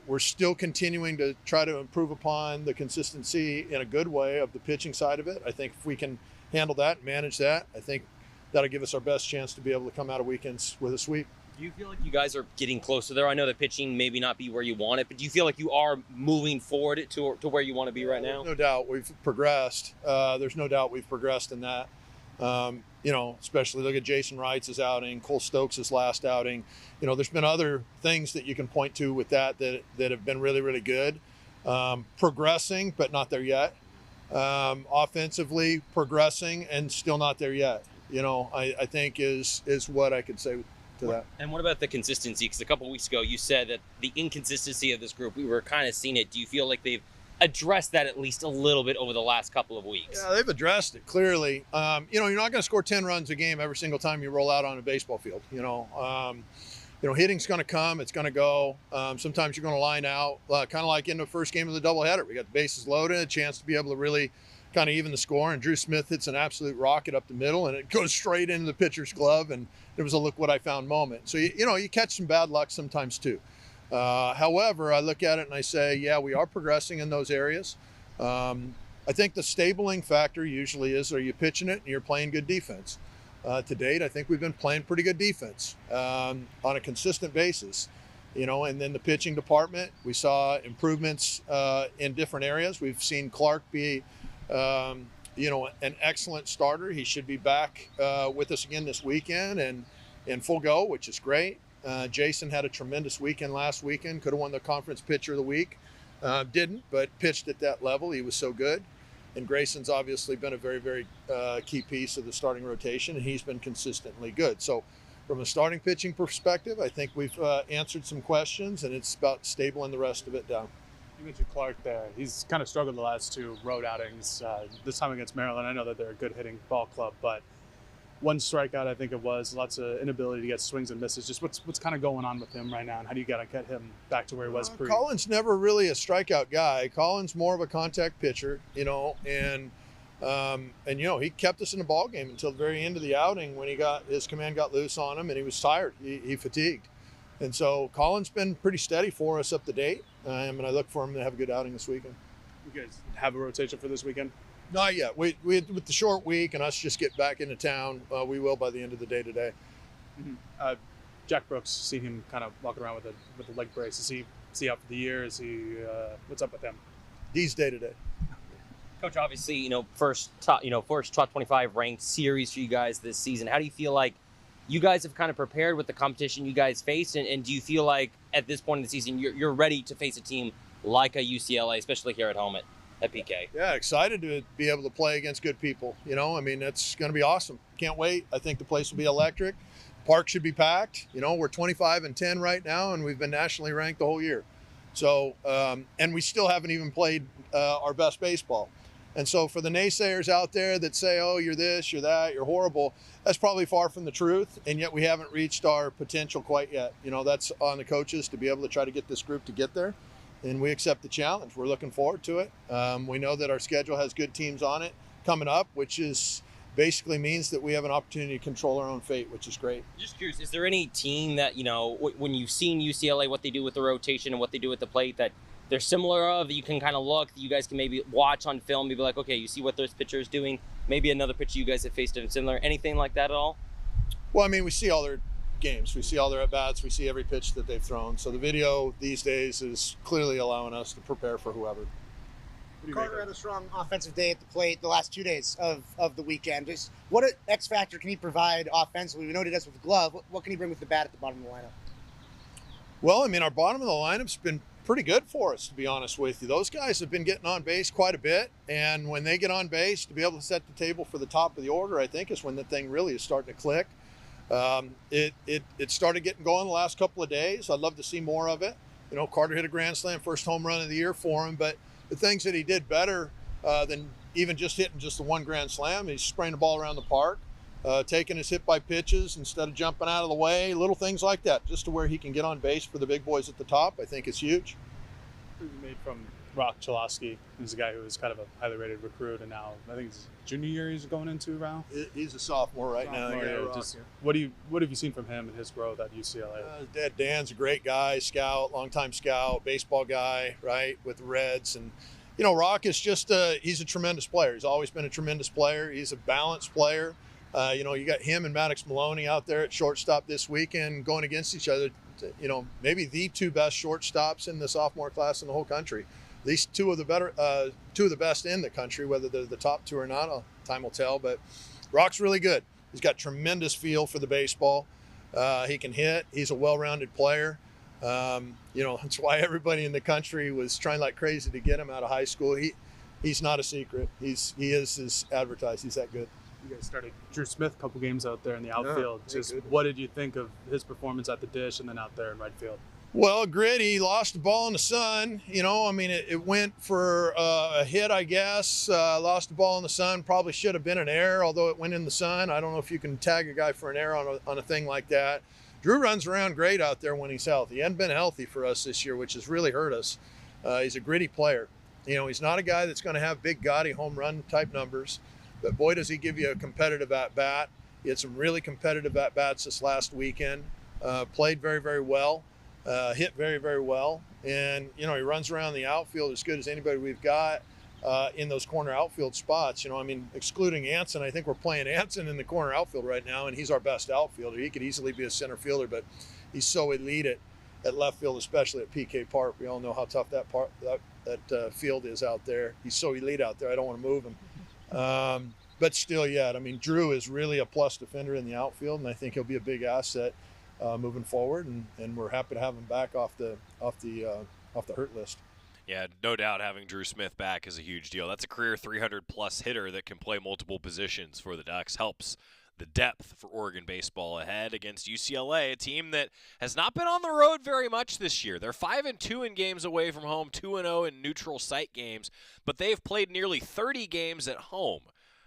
we're still continuing to try to improve upon the consistency in a good way of the pitching side of it. I think if we can handle that, manage that, I think that'll give us our best chance to be able to come out of weekends with a sweep. Do you feel like you guys are getting closer there? I know that pitching maybe not be where you want it, but do you feel like you are moving forward to where you want to be right now? No doubt we've progressed. There's no doubt we've progressed in that. Especially look at Jason Wright's outing, Cole Stokes' last outing. There's been other things that you can point to with that have been really, really good. Progressing, but not there yet. Offensively, progressing and still not there yet. I think is what I could say to that. And what about the consistency? Because a couple of weeks ago, you said that the inconsistency of this group, we were kind of seeing it. Do you feel like they've addressed that at least a little bit over the last couple of weeks? Yeah, they've addressed it clearly. You're not going to score 10 runs a game every single time you roll out on a baseball field. Hitting's going to come, it's going to go. Sometimes you're going to line out, kind of like in the first game of the doubleheader. We got the bases loaded, a chance to be able to really kind of even the score. And Drew Smith hits an absolute rocket up the middle, and it goes straight into the pitcher's glove. And it was a look what I found moment. So you catch some bad luck sometimes too. However, I look at it and I say, yeah, we are progressing in those areas. I think the stabling factor usually is, are you pitching it and you're playing good defense? To date, I think we've been playing pretty good defense on a consistent basis. And then the pitching department, we saw improvements in different areas. We've seen Clark be, an excellent starter. He should be back with us again this weekend and in full go, which is great. Jason had a tremendous weekend last weekend. Could have won the conference pitcher of the week. Didn't, but pitched at that level. He was so good. And Grayson's obviously been a very, very key piece of the starting rotation, and he's been consistently good. So from a starting pitching perspective, I think we've answered some questions, and it's about stabling the rest of it down. You mentioned Clark there. He's kind of struggled the last 2 road outings. This time against Maryland, I know that they're a good hitting ball club, but 1 strikeout, I think it was, lots of inability to get swings and misses. Just what's kind of going on with him right now, and how do you got to get him back to where he was pre? Colin's never really a strikeout guy. Colin's more of a contact pitcher, and he kept us in the ball game until the very end of the outing when his command got loose on him and he was tired. He fatigued. And so Colin's been pretty steady for us up to date, and I look for him to have a good outing this weekend. You guys have a rotation for this weekend? Not yet. We with the short week and us just get back into town, we will by the end of the day today. Mm-hmm. Jack Brooks, seen him kind of walking around with a leg brace. Is he out for the year? Is he what's up with him? He's day to day. Coach, obviously, first top 25 ranked series for you guys this season. How do you feel like you guys have kind of prepared with the competition you guys face, and do you feel like at this point in the season you're ready to face a team like a UCLA, especially here at home at PK? Yeah, excited to be able to play against good people. That's going to be awesome. Can't wait. I think the place will be electric. Park should be packed. We're 25-10 right now, and we've been nationally ranked the whole year. So, and we still haven't even played our best baseball. And so for the naysayers out there that say, oh, you're this, you're that, you're horrible, that's probably far from the truth. And yet we haven't reached our potential quite yet. That's on the coaches to be able to try to get this group to get there. And we accept the challenge. We're looking forward to it. We know that our schedule has good teams on it coming up, which is basically means that we have an opportunity to control our own fate, which is great. Just curious, is there any team that, when you've seen UCLA, what they do with the rotation and what they do with the plate, that they're similar of, that you can kind of look, that you guys can maybe watch on film, maybe like, okay, you see what this pitcher is doing, maybe another pitcher you guys have faced him similar, anything like that at all? Well, we see all their games. We see all their at-bats. We see every pitch that they've thrown. So the video these days is clearly allowing us to prepare for whoever. Carter had a strong offensive day at the plate the last 2 days of the weekend. Just what X factor can he provide offensively? We know what he does with the glove. What can he bring with the bat at the bottom of the lineup? Well, our bottom of the lineup's been pretty good for us, to be honest with you. Those guys have been getting on base quite a bit, and when they get on base, to be able to set the table for the top of the order, I think is when the thing really is starting to click. It started getting going the last couple of days. I'd love to see more of it. You know, Carter hit a grand slam, first home run of the year for him, but the things that he did better than even just hitting just the one grand slam, he's spraying the ball around the park, taking his hit by pitches instead of jumping out of the way, little things like that, just to where he can get on base for the big boys at the top. I think it's huge. You made from Rock Chalosky, who's a guy who was kind of a highly rated recruit, and now I think it's junior year he's going into now. He's a sophomore right now. Yeah, just, what have you seen from him and his growth at UCLA? Dad Dan's a great guy, scout, longtime scout, baseball guy, right, with the Reds. And, you know, Rock is just he's a tremendous player. He's always been a tremendous player. He's a balanced player. You know, you got him and Maddox Maloney out there at shortstop this weekend going against each other. You know, maybe the two best shortstops in the sophomore class in the whole country. At least two of the best in the country. Whether they're the top two or not, time will tell. But Rock's really good. He's got tremendous feel for the baseball. He can hit. He's a well-rounded player. You know, that's why everybody in the country was trying like crazy to get him out of high school. He's not a secret. He is as advertised. He's that good. You guys started Drew Smith a couple games out there in the outfield. What did you think of his performance at the dish and then out there in right field? Well, gritty, lost the ball in the sun. You know, I mean, it went for a hit, I guess. Lost the ball in the sun. Probably should have been an error, although it went in the sun. I don't know if you can tag a guy for an error on a thing like that. Drew runs around great out there when he's healthy. He hasn't been healthy for us this year, which has really hurt us. He's a gritty player. You know, he's not a guy that's going to have big, gaudy home run type numbers. But boy, does he give you a competitive at-bat. He had some really competitive at-bats this last weekend. Played very, very well. Hit very, very well. And, you know, he runs around the outfield as good as anybody we've got in those corner outfield spots. You know, I mean, excluding Anson, I think we're playing Anson in the corner outfield right now, and he's our best outfielder. He could easily be a center fielder, but he's so elite at left field, especially at PK Park. We all know how tough that field is out there. He's so elite out there, I don't want to move him. But still, yeah, I mean, Drew is really a plus defender in the outfield, and I think he'll be a big asset moving forward, and we're happy to have him back off the hurt list. Yeah, no doubt having Drew Smith back is a huge deal. That's a career 300-plus hitter that can play multiple positions for the Ducks. Helps the depth for Oregon baseball ahead against UCLA, a team that has not been on the road very much this year. They're 5-2 in games away from home, 2-0 in neutral site games, but they've played nearly 30 games at home.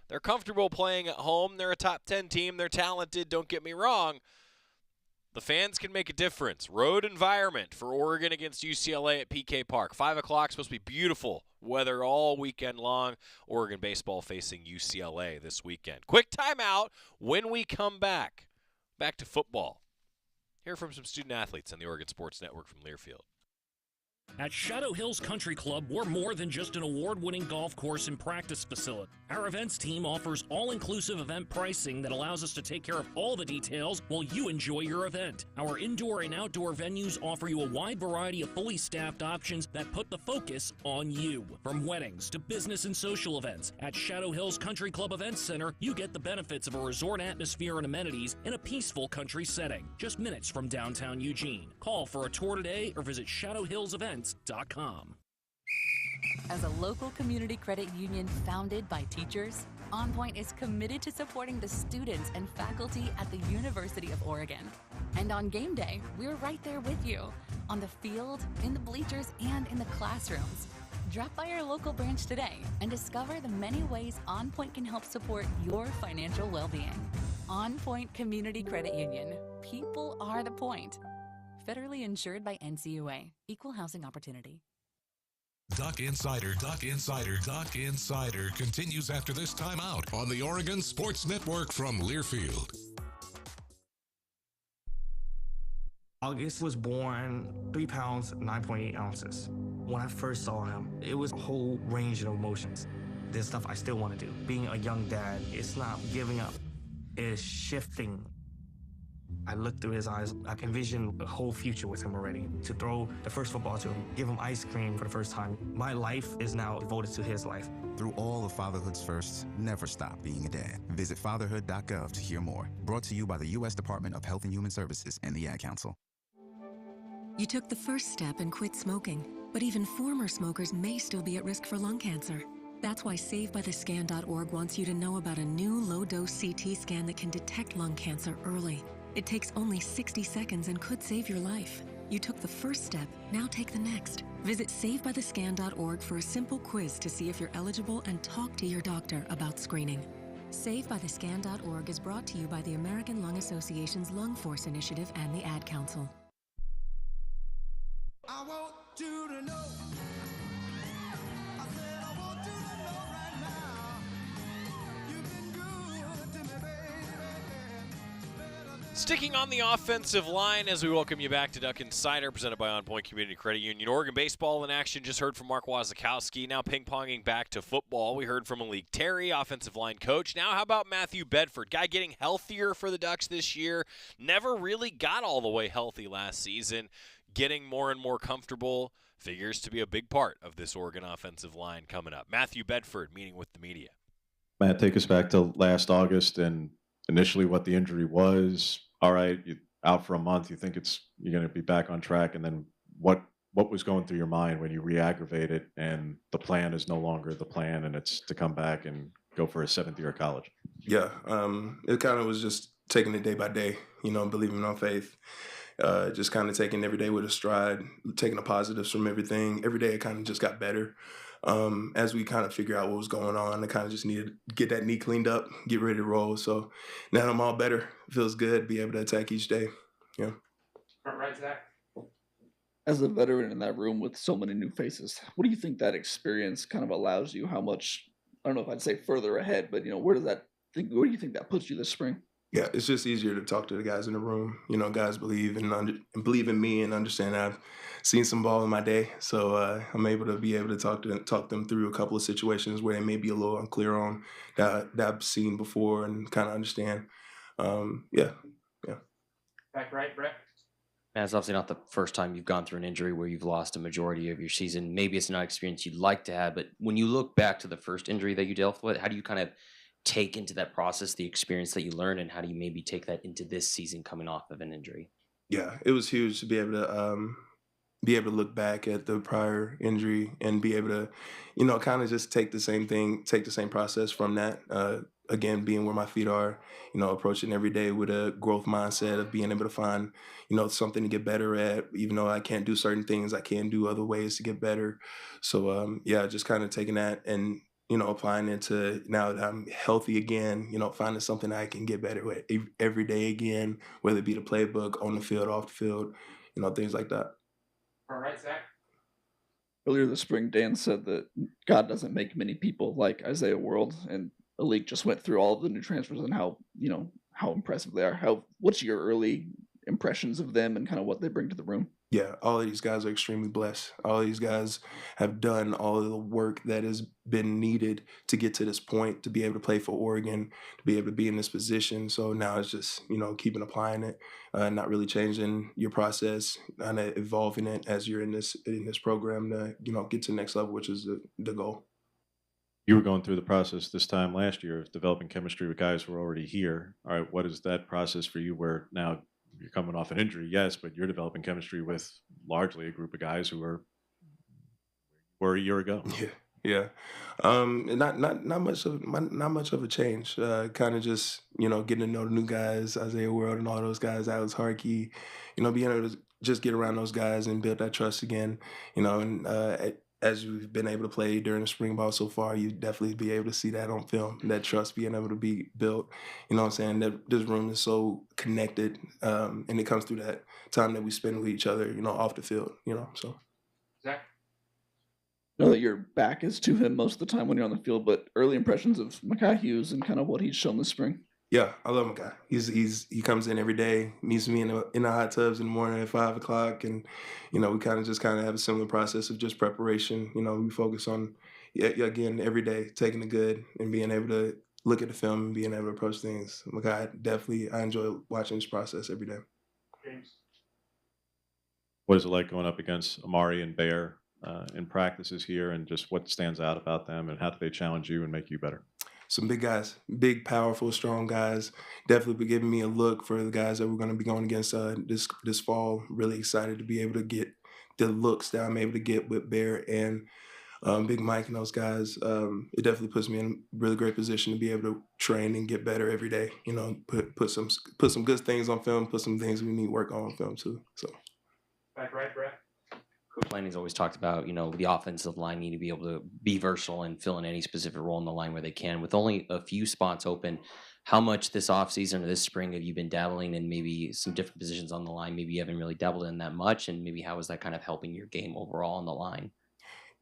They're comfortable playing at home. They're a top 10 team. They're talented, don't get me wrong. The fans can make a difference. Road environment for Oregon against UCLA at PK Park. 5 o'clock, supposed to be beautiful weather all weekend long. Oregon baseball facing UCLA this weekend. Quick timeout. When we come back to football. Hear from some student athletes on the Oregon Sports Network from Learfield. At Shadow Hills Country Club, we're more than just an award-winning golf course and practice facility. Our events team offers all-inclusive event pricing that allows us to take care of all the details while you enjoy your event. Our indoor and outdoor venues offer you a wide variety of fully staffed options that put the focus on you. From weddings to business and social events, at Shadow Hills Country Club Events Center, you get the benefits of a resort atmosphere and amenities in a peaceful country setting, just minutes from downtown Eugene. Call for a tour today or visit shadowhillsevents.com. As a local community credit union founded by teachers, OnPoint is committed to supporting the students and faculty at the University of Oregon. And on game day, we're right there with you, on the field, in the bleachers, and in the classrooms. Drop by our local branch today and discover the many ways OnPoint can help support your financial well-being. OnPoint Community Credit Union. People are the point. Federally insured by NCUA. Equal housing opportunity. Duck Insider continues after this timeout on the Oregon Sports Network from Learfield. August was born 3 pounds, 9.8 ounces. When I first saw him, it was a whole range of emotions. There's stuff I still want to do. Being a young dad, it's not giving up, it's shifting. I looked through his eyes. I envisioned a whole future with him already. To throw the first football to him, give him ice cream for the first time. My life is now devoted to his life. Through all of fatherhood's firsts, never stop being a dad. Visit fatherhood.gov to hear more. Brought to you by the U.S. Department of Health and Human Services and the Ad Council. You took the first step and quit smoking, but even former smokers may still be at risk for lung cancer. That's why SaveByTheScan.org wants you to know about a new low-dose CT scan that can detect lung cancer early. It takes only 60 seconds and could save your life. You took the first step, now take the next. Visit SaveByTheScan.org for a simple quiz to see if you're eligible and talk to your doctor about screening. SaveByTheScan.org is brought to you by the American Lung Association's Lung Force Initiative and the Ad Council. I want you to know. I said I want you to know right now. You've been good to me, baby. Sticking on the offensive line as we welcome you back to Duck Insider, presented by OnPoint Community Credit Union. Oregon baseball in action. Just heard from Mark Wazakowski. Now ping-ponging back to football. We heard from Malik Terry, offensive line coach. Now how about Matthew Bedford? Guy getting healthier for the Ducks this year. Never really got all the way healthy last season. Getting more and more comfortable. Figures to be a big part of this Oregon offensive line coming up. Matthew Bedford meeting with the media. Matt, take us back to last August and initially what the injury was. All right, you're out for a month. You think you're going to be back on track, and then what was going through your mind when you re-aggravate it and the plan is no longer the plan, and it's to come back and go for a 7th year of college? Yeah, it kind of was just taking it day by day. Believing on faith. Just kind of taking every day with a stride, taking the positives from everything. Every day it kind of just got better. As we kind of figure out what was going on, I kind of just needed to get that knee cleaned up, get ready to roll. So now I'm all better. Feels good, be able to attack each day. Yeah. Right, Zach. As a veteran in that room with so many new faces, what do you think that experience kind of allows you? How much, I don't know if I'd say further ahead, but where do you think that puts you this spring? Yeah, it's just easier to talk to the guys in the room. Guys believe in me and understand I've seen some ball in my day. So I'm able to talk them through a couple of situations where they may be a little unclear on that I've seen before and kind of understand. Yeah. Back right, Brett. And it's obviously not the first time you've gone through an injury where you've lost a majority of your season. Maybe it's not an experience you'd like to have, but when you look back to the first injury that you dealt with, how do you kind of take into that process the experience that you learned, and how do you maybe take that into this season coming off of an injury? Yeah, it was huge to be able to look back at the prior injury and be able to, kind of just take the same process from that. Again, being where my feet are, approaching every day with a growth mindset of being able to find, something to get better at. Even though I can't do certain things, I can do other ways to get better. So, just kind of taking that and, applying it to now that I'm healthy again, finding something I can get better at every day again, whether it be the playbook, on the field, off the field, things like that. All right, Zach. Earlier this spring, Dan said that God doesn't make many people like Isaiah World, and the league just went through all of the new transfers and how impressive they are. What's your early impressions of them and kind of what they bring to the room? Yeah, all of these guys are extremely blessed. All of these guys have done all of the work that has been needed to get to this point, to be able to play for Oregon, to be able to be in this position. So now it's just, keeping applying it, not really changing your process, and evolving it as you're in this program to, get to the next level, which is the goal. You were going through the process this time last year of developing chemistry with guys who are already here. All right, what is that process for you where now you're coming off an injury, yes, but you're developing chemistry with largely a group of guys who were a year ago? Yeah. Not much of a change. Kind of just, getting to know the new guys, Isaiah World and all those guys, Alex Harkey, being able to just get around those guys and build that trust again, and as you've been able to play during the spring ball so far, you definitely be able to see that on film, that trust being able to be built. You know what I'm saying? That this room is so connected, and it comes through that time that we spend with each other, off the field, so. Zach? I know that your back is to him most of the time when you're on the field, but early impressions of Mekhi Hughes and kind of what he's shown this spring? Yeah, I love Mekhi. He comes in every day, meets me in the hot tubs in the morning at 5 o'clock, and we kind of have a similar process of just preparation. We focus on again every day taking the good and being able to look at the film and being able to approach things. Mekhi, definitely, I enjoy watching this process every day. James. What is it like going up against Amari and Bear in practices here, and just what stands out about them, and how do they challenge you and make you better? Some big guys, big, powerful, strong guys. Definitely be giving me a look for the guys that we're going to be going against this fall. Really excited to be able to get the looks that I'm able to get with Bear and Big Mike and those guys, it definitely puts me in a really great position to be able to train and get better every day. You know, put some good things on film, put some things we need work on film too. So. Back right, Brett. Coach Laning's always talked about, the offensive line need to be able to be versatile and fill in any specific role in the line where they can. With only a few spots open, how much this offseason or this spring have you been dabbling in maybe some different positions on the line? Maybe you haven't really dabbled in that much, and maybe how is that kind of helping your game overall on the line?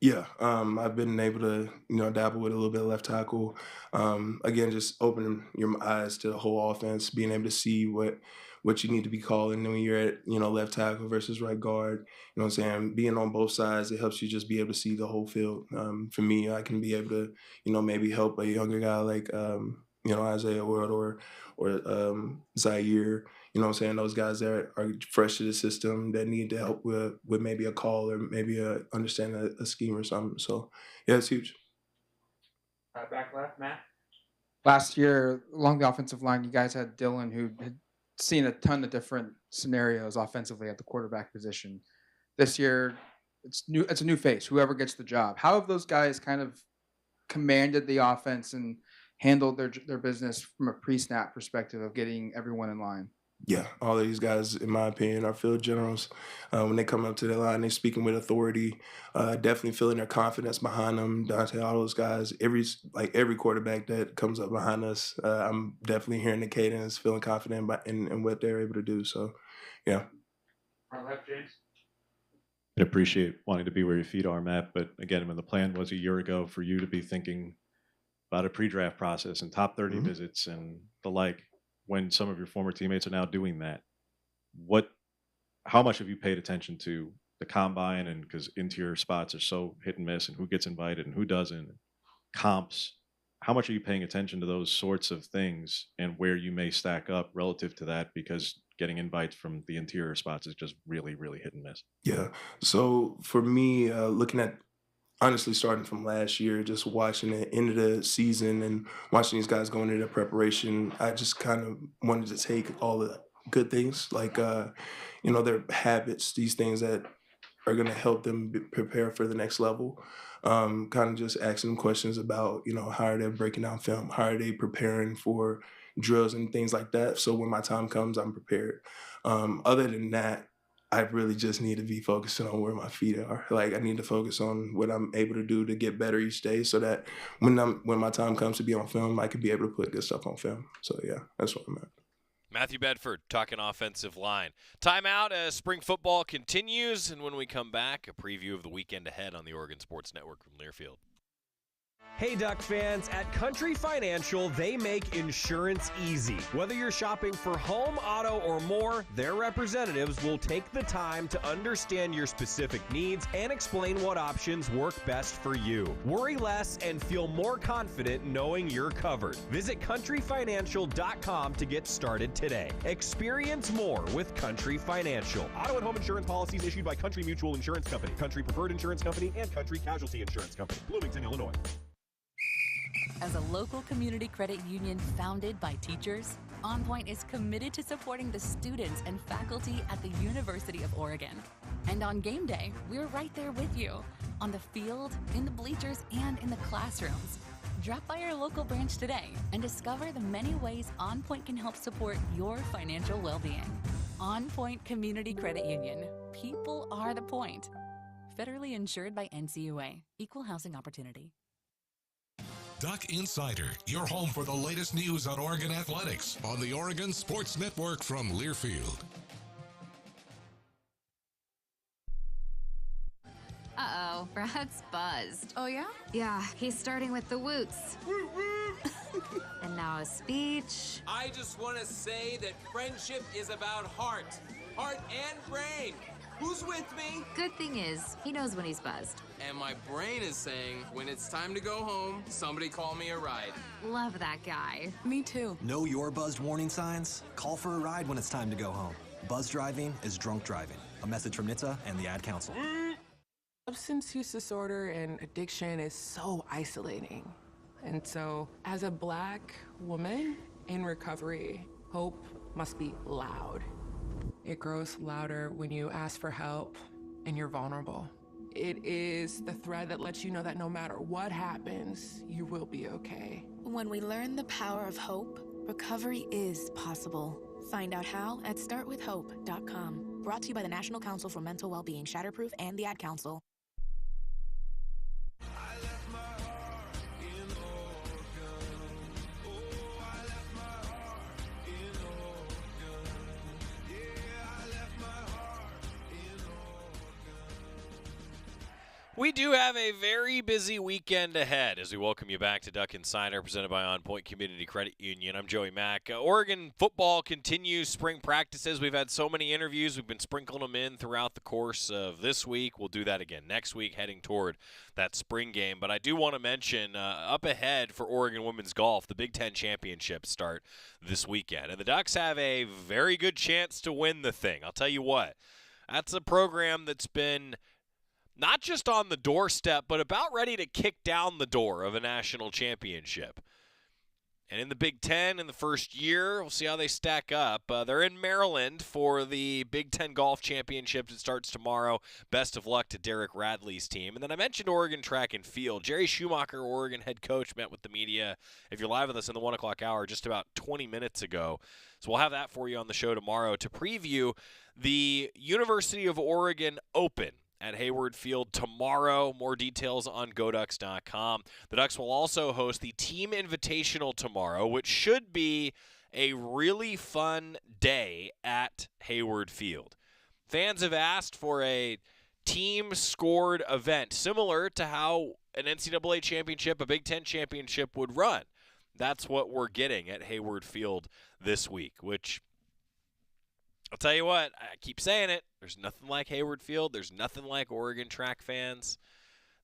Yeah, I've been able to, dabble with a little bit of left tackle. Again, just opening your eyes to the whole offense, being able to see what you need to be calling when you're at, left tackle versus right guard. You know what I'm saying? Being on both sides, it helps you just be able to see the whole field. For me, I can be able to, maybe help a younger guy like, Isaiah Ward or Zaire. You know what I'm saying? Those guys that are fresh to the system that need to help with maybe a call or maybe understand a scheme or something. So, yeah, it's huge. Back left, Matt. Last year, along the offensive line, you guys had Dylan, who had seen a ton of different scenarios offensively at the quarterback position. This year, it's a new face, whoever gets the job. How have those guys kind of commanded the offense and handled their business from a pre-snap perspective of getting everyone in line? Yeah, all of these guys, in my opinion, are field generals. When they come up to the line, they're speaking with authority, definitely feeling their confidence behind them. Dante, all those guys, every quarterback that comes up behind us, I'm definitely hearing the cadence, feeling confident in what they're able to do. So, yeah. Right left, James. I appreciate wanting to be where your feet are, Matt. But again, when the plan was a year ago for you to be thinking about a pre-draft process and top 30 visits and the like, when some of your former teammates are now doing that, how much have you paid attention to the combine? And because interior spots are so hit and miss, and who gets invited and who doesn't, comps, how much are you paying attention to those sorts of things and where you may stack up relative to that? Because getting invites from the interior spots is just really, really hit and miss. Yeah. So for me, looking at honestly, starting from last year, just watching the end of the season and watching these guys going into their preparation, I just kind of wanted to take all the good things, like, their habits, these things that are going to help them prepare for the next level. Kind of just asking them questions about, how are they breaking down film? How are they preparing for drills and things like that? So when my time comes, I'm prepared. Other than that, I really just need to be focusing on where my feet are. Like, I need to focus on what I'm able to do to get better each day so that when my time comes to be on film, I can be able to put good stuff on film. So, yeah, that's what I'm at. Matthew Bedford talking offensive line. Timeout as spring football continues, and when we come back, a preview of the weekend ahead on the Oregon Sports Network from Learfield. Hey Duck fans, at Country Financial, they make insurance easy. Whether you're shopping for home, auto, or more, their representatives will take the time to understand your specific needs and explain what options work best for you. Worry less and feel more confident knowing you're covered. Visit countryfinancial.com to get started today. Experience more with Country Financial. Auto and home insurance policies issued by Country Mutual Insurance Company, Country Preferred Insurance Company, and Country Casualty Insurance Company, Bloomington, Illinois. As a local community credit union founded by teachers, OnPoint is committed to supporting the students and faculty at the University of Oregon. And on game day, we're right there with you, on the field, in the bleachers, and in the classrooms. Drop by our local branch today and discover the many ways OnPoint can help support your financial well-being. OnPoint Community Credit Union. People are the point. Federally insured by NCUA. Equal housing opportunity. Duck Insider, your home for the latest news on Oregon athletics on the Oregon Sports Network from Learfield. Uh-oh, Brad's buzzed. Oh, yeah? Yeah, he's starting with the woots. And now a speech. I just want to say that friendship is about heart and brain. Who's with me? Good thing is, he knows when he's buzzed. And my brain is saying, when it's time to go home, somebody call me a ride. Love that guy. Me too. Know your buzzed warning signs? Call for a ride when it's time to go home. Buzz driving is drunk driving. A message from NHTSA and the Ad Council. Substance use disorder and addiction is so isolating. And so, as a Black woman in recovery, hope must be loud. It grows louder when you ask for help and you're vulnerable. It is the thread that lets you know that no matter what happens, you will be okay. When we learn the power of hope, recovery is possible. Find out how at startwithhope.com. Brought to you by the National Council for Mental Wellbeing, Shatterproof, and the Ad Council. We do have a very busy weekend ahead as we welcome you back to Duck Insider, presented by OnPoint Community Credit Union. I'm Joey Mack. Oregon football continues spring practices. We've had so many interviews. We've been sprinkling them in throughout the course of this week. We'll do that again next week, heading toward that spring game. But I do want to mention, up ahead for Oregon women's golf, the Big Ten championships start this weekend. And the Ducks have a very good chance to win the thing. I'll tell you what, that's a program that's been not just on the doorstep, but about ready to kick down the door of a national championship. And in the Big Ten, in the first year, we'll see how they stack up. They're in Maryland for the Big Ten Golf Championship. It starts tomorrow. Best of luck to Derek Radley's team. And then I mentioned Oregon track and field. Jerry Schumacher, Oregon head coach, met with the media, if you're live with us in the 1 o'clock hour, just about 20 minutes ago. So we'll have that for you on the show tomorrow to preview the University of Oregon Open at Hayward Field tomorrow. More details on GoDucks.com. The Ducks will also host the Team Invitational tomorrow, which should be a really fun day at Hayward Field. Fans have asked for a team-scored event, similar to how an NCAA championship, a Big Ten championship would run. That's what we're getting at Hayward Field this week, which I'll tell you what, I keep saying it, there's nothing like Hayward Field. There's nothing like Oregon track fans.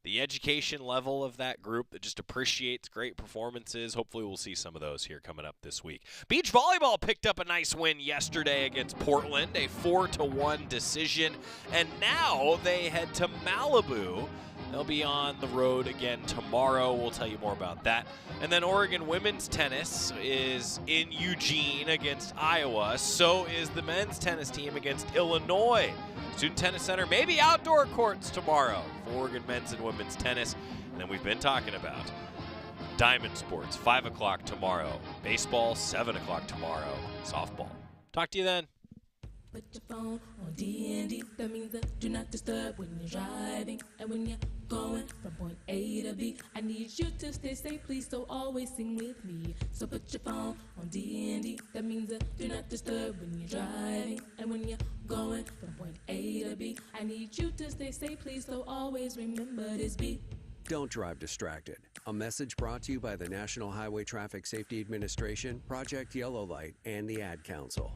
The education level of that group that just appreciates great performances. Hopefully we'll see some of those here coming up this week. Beach volleyball picked up a nice win yesterday against Portland, a 4-1 decision. And now they head to Malibu. They'll be on the road again tomorrow. We'll tell you more about that. And then Oregon women's tennis is in Eugene against Iowa. So is the men's tennis team against Illinois. Student Tennis Center, maybe outdoor courts tomorrow for Oregon men's and women's tennis. And then we've been talking about Diamond Sports, 5 o'clock tomorrow. Baseball, 7 o'clock tomorrow. Softball. Talk to you then. Put your phone on D&D, that means that do not disturb when you're driving. And when you're going from point A to B, I need you to stay safe, please, so always sing with me. So put your phone on D&D, that means that do not disturb when you're driving. And when you're going from point A to B, I need you to stay safe, please, so always remember this beat. Don't drive distracted. A message brought to you by the National Highway Traffic Safety Administration, Project Yellow Light, and the Ad Council.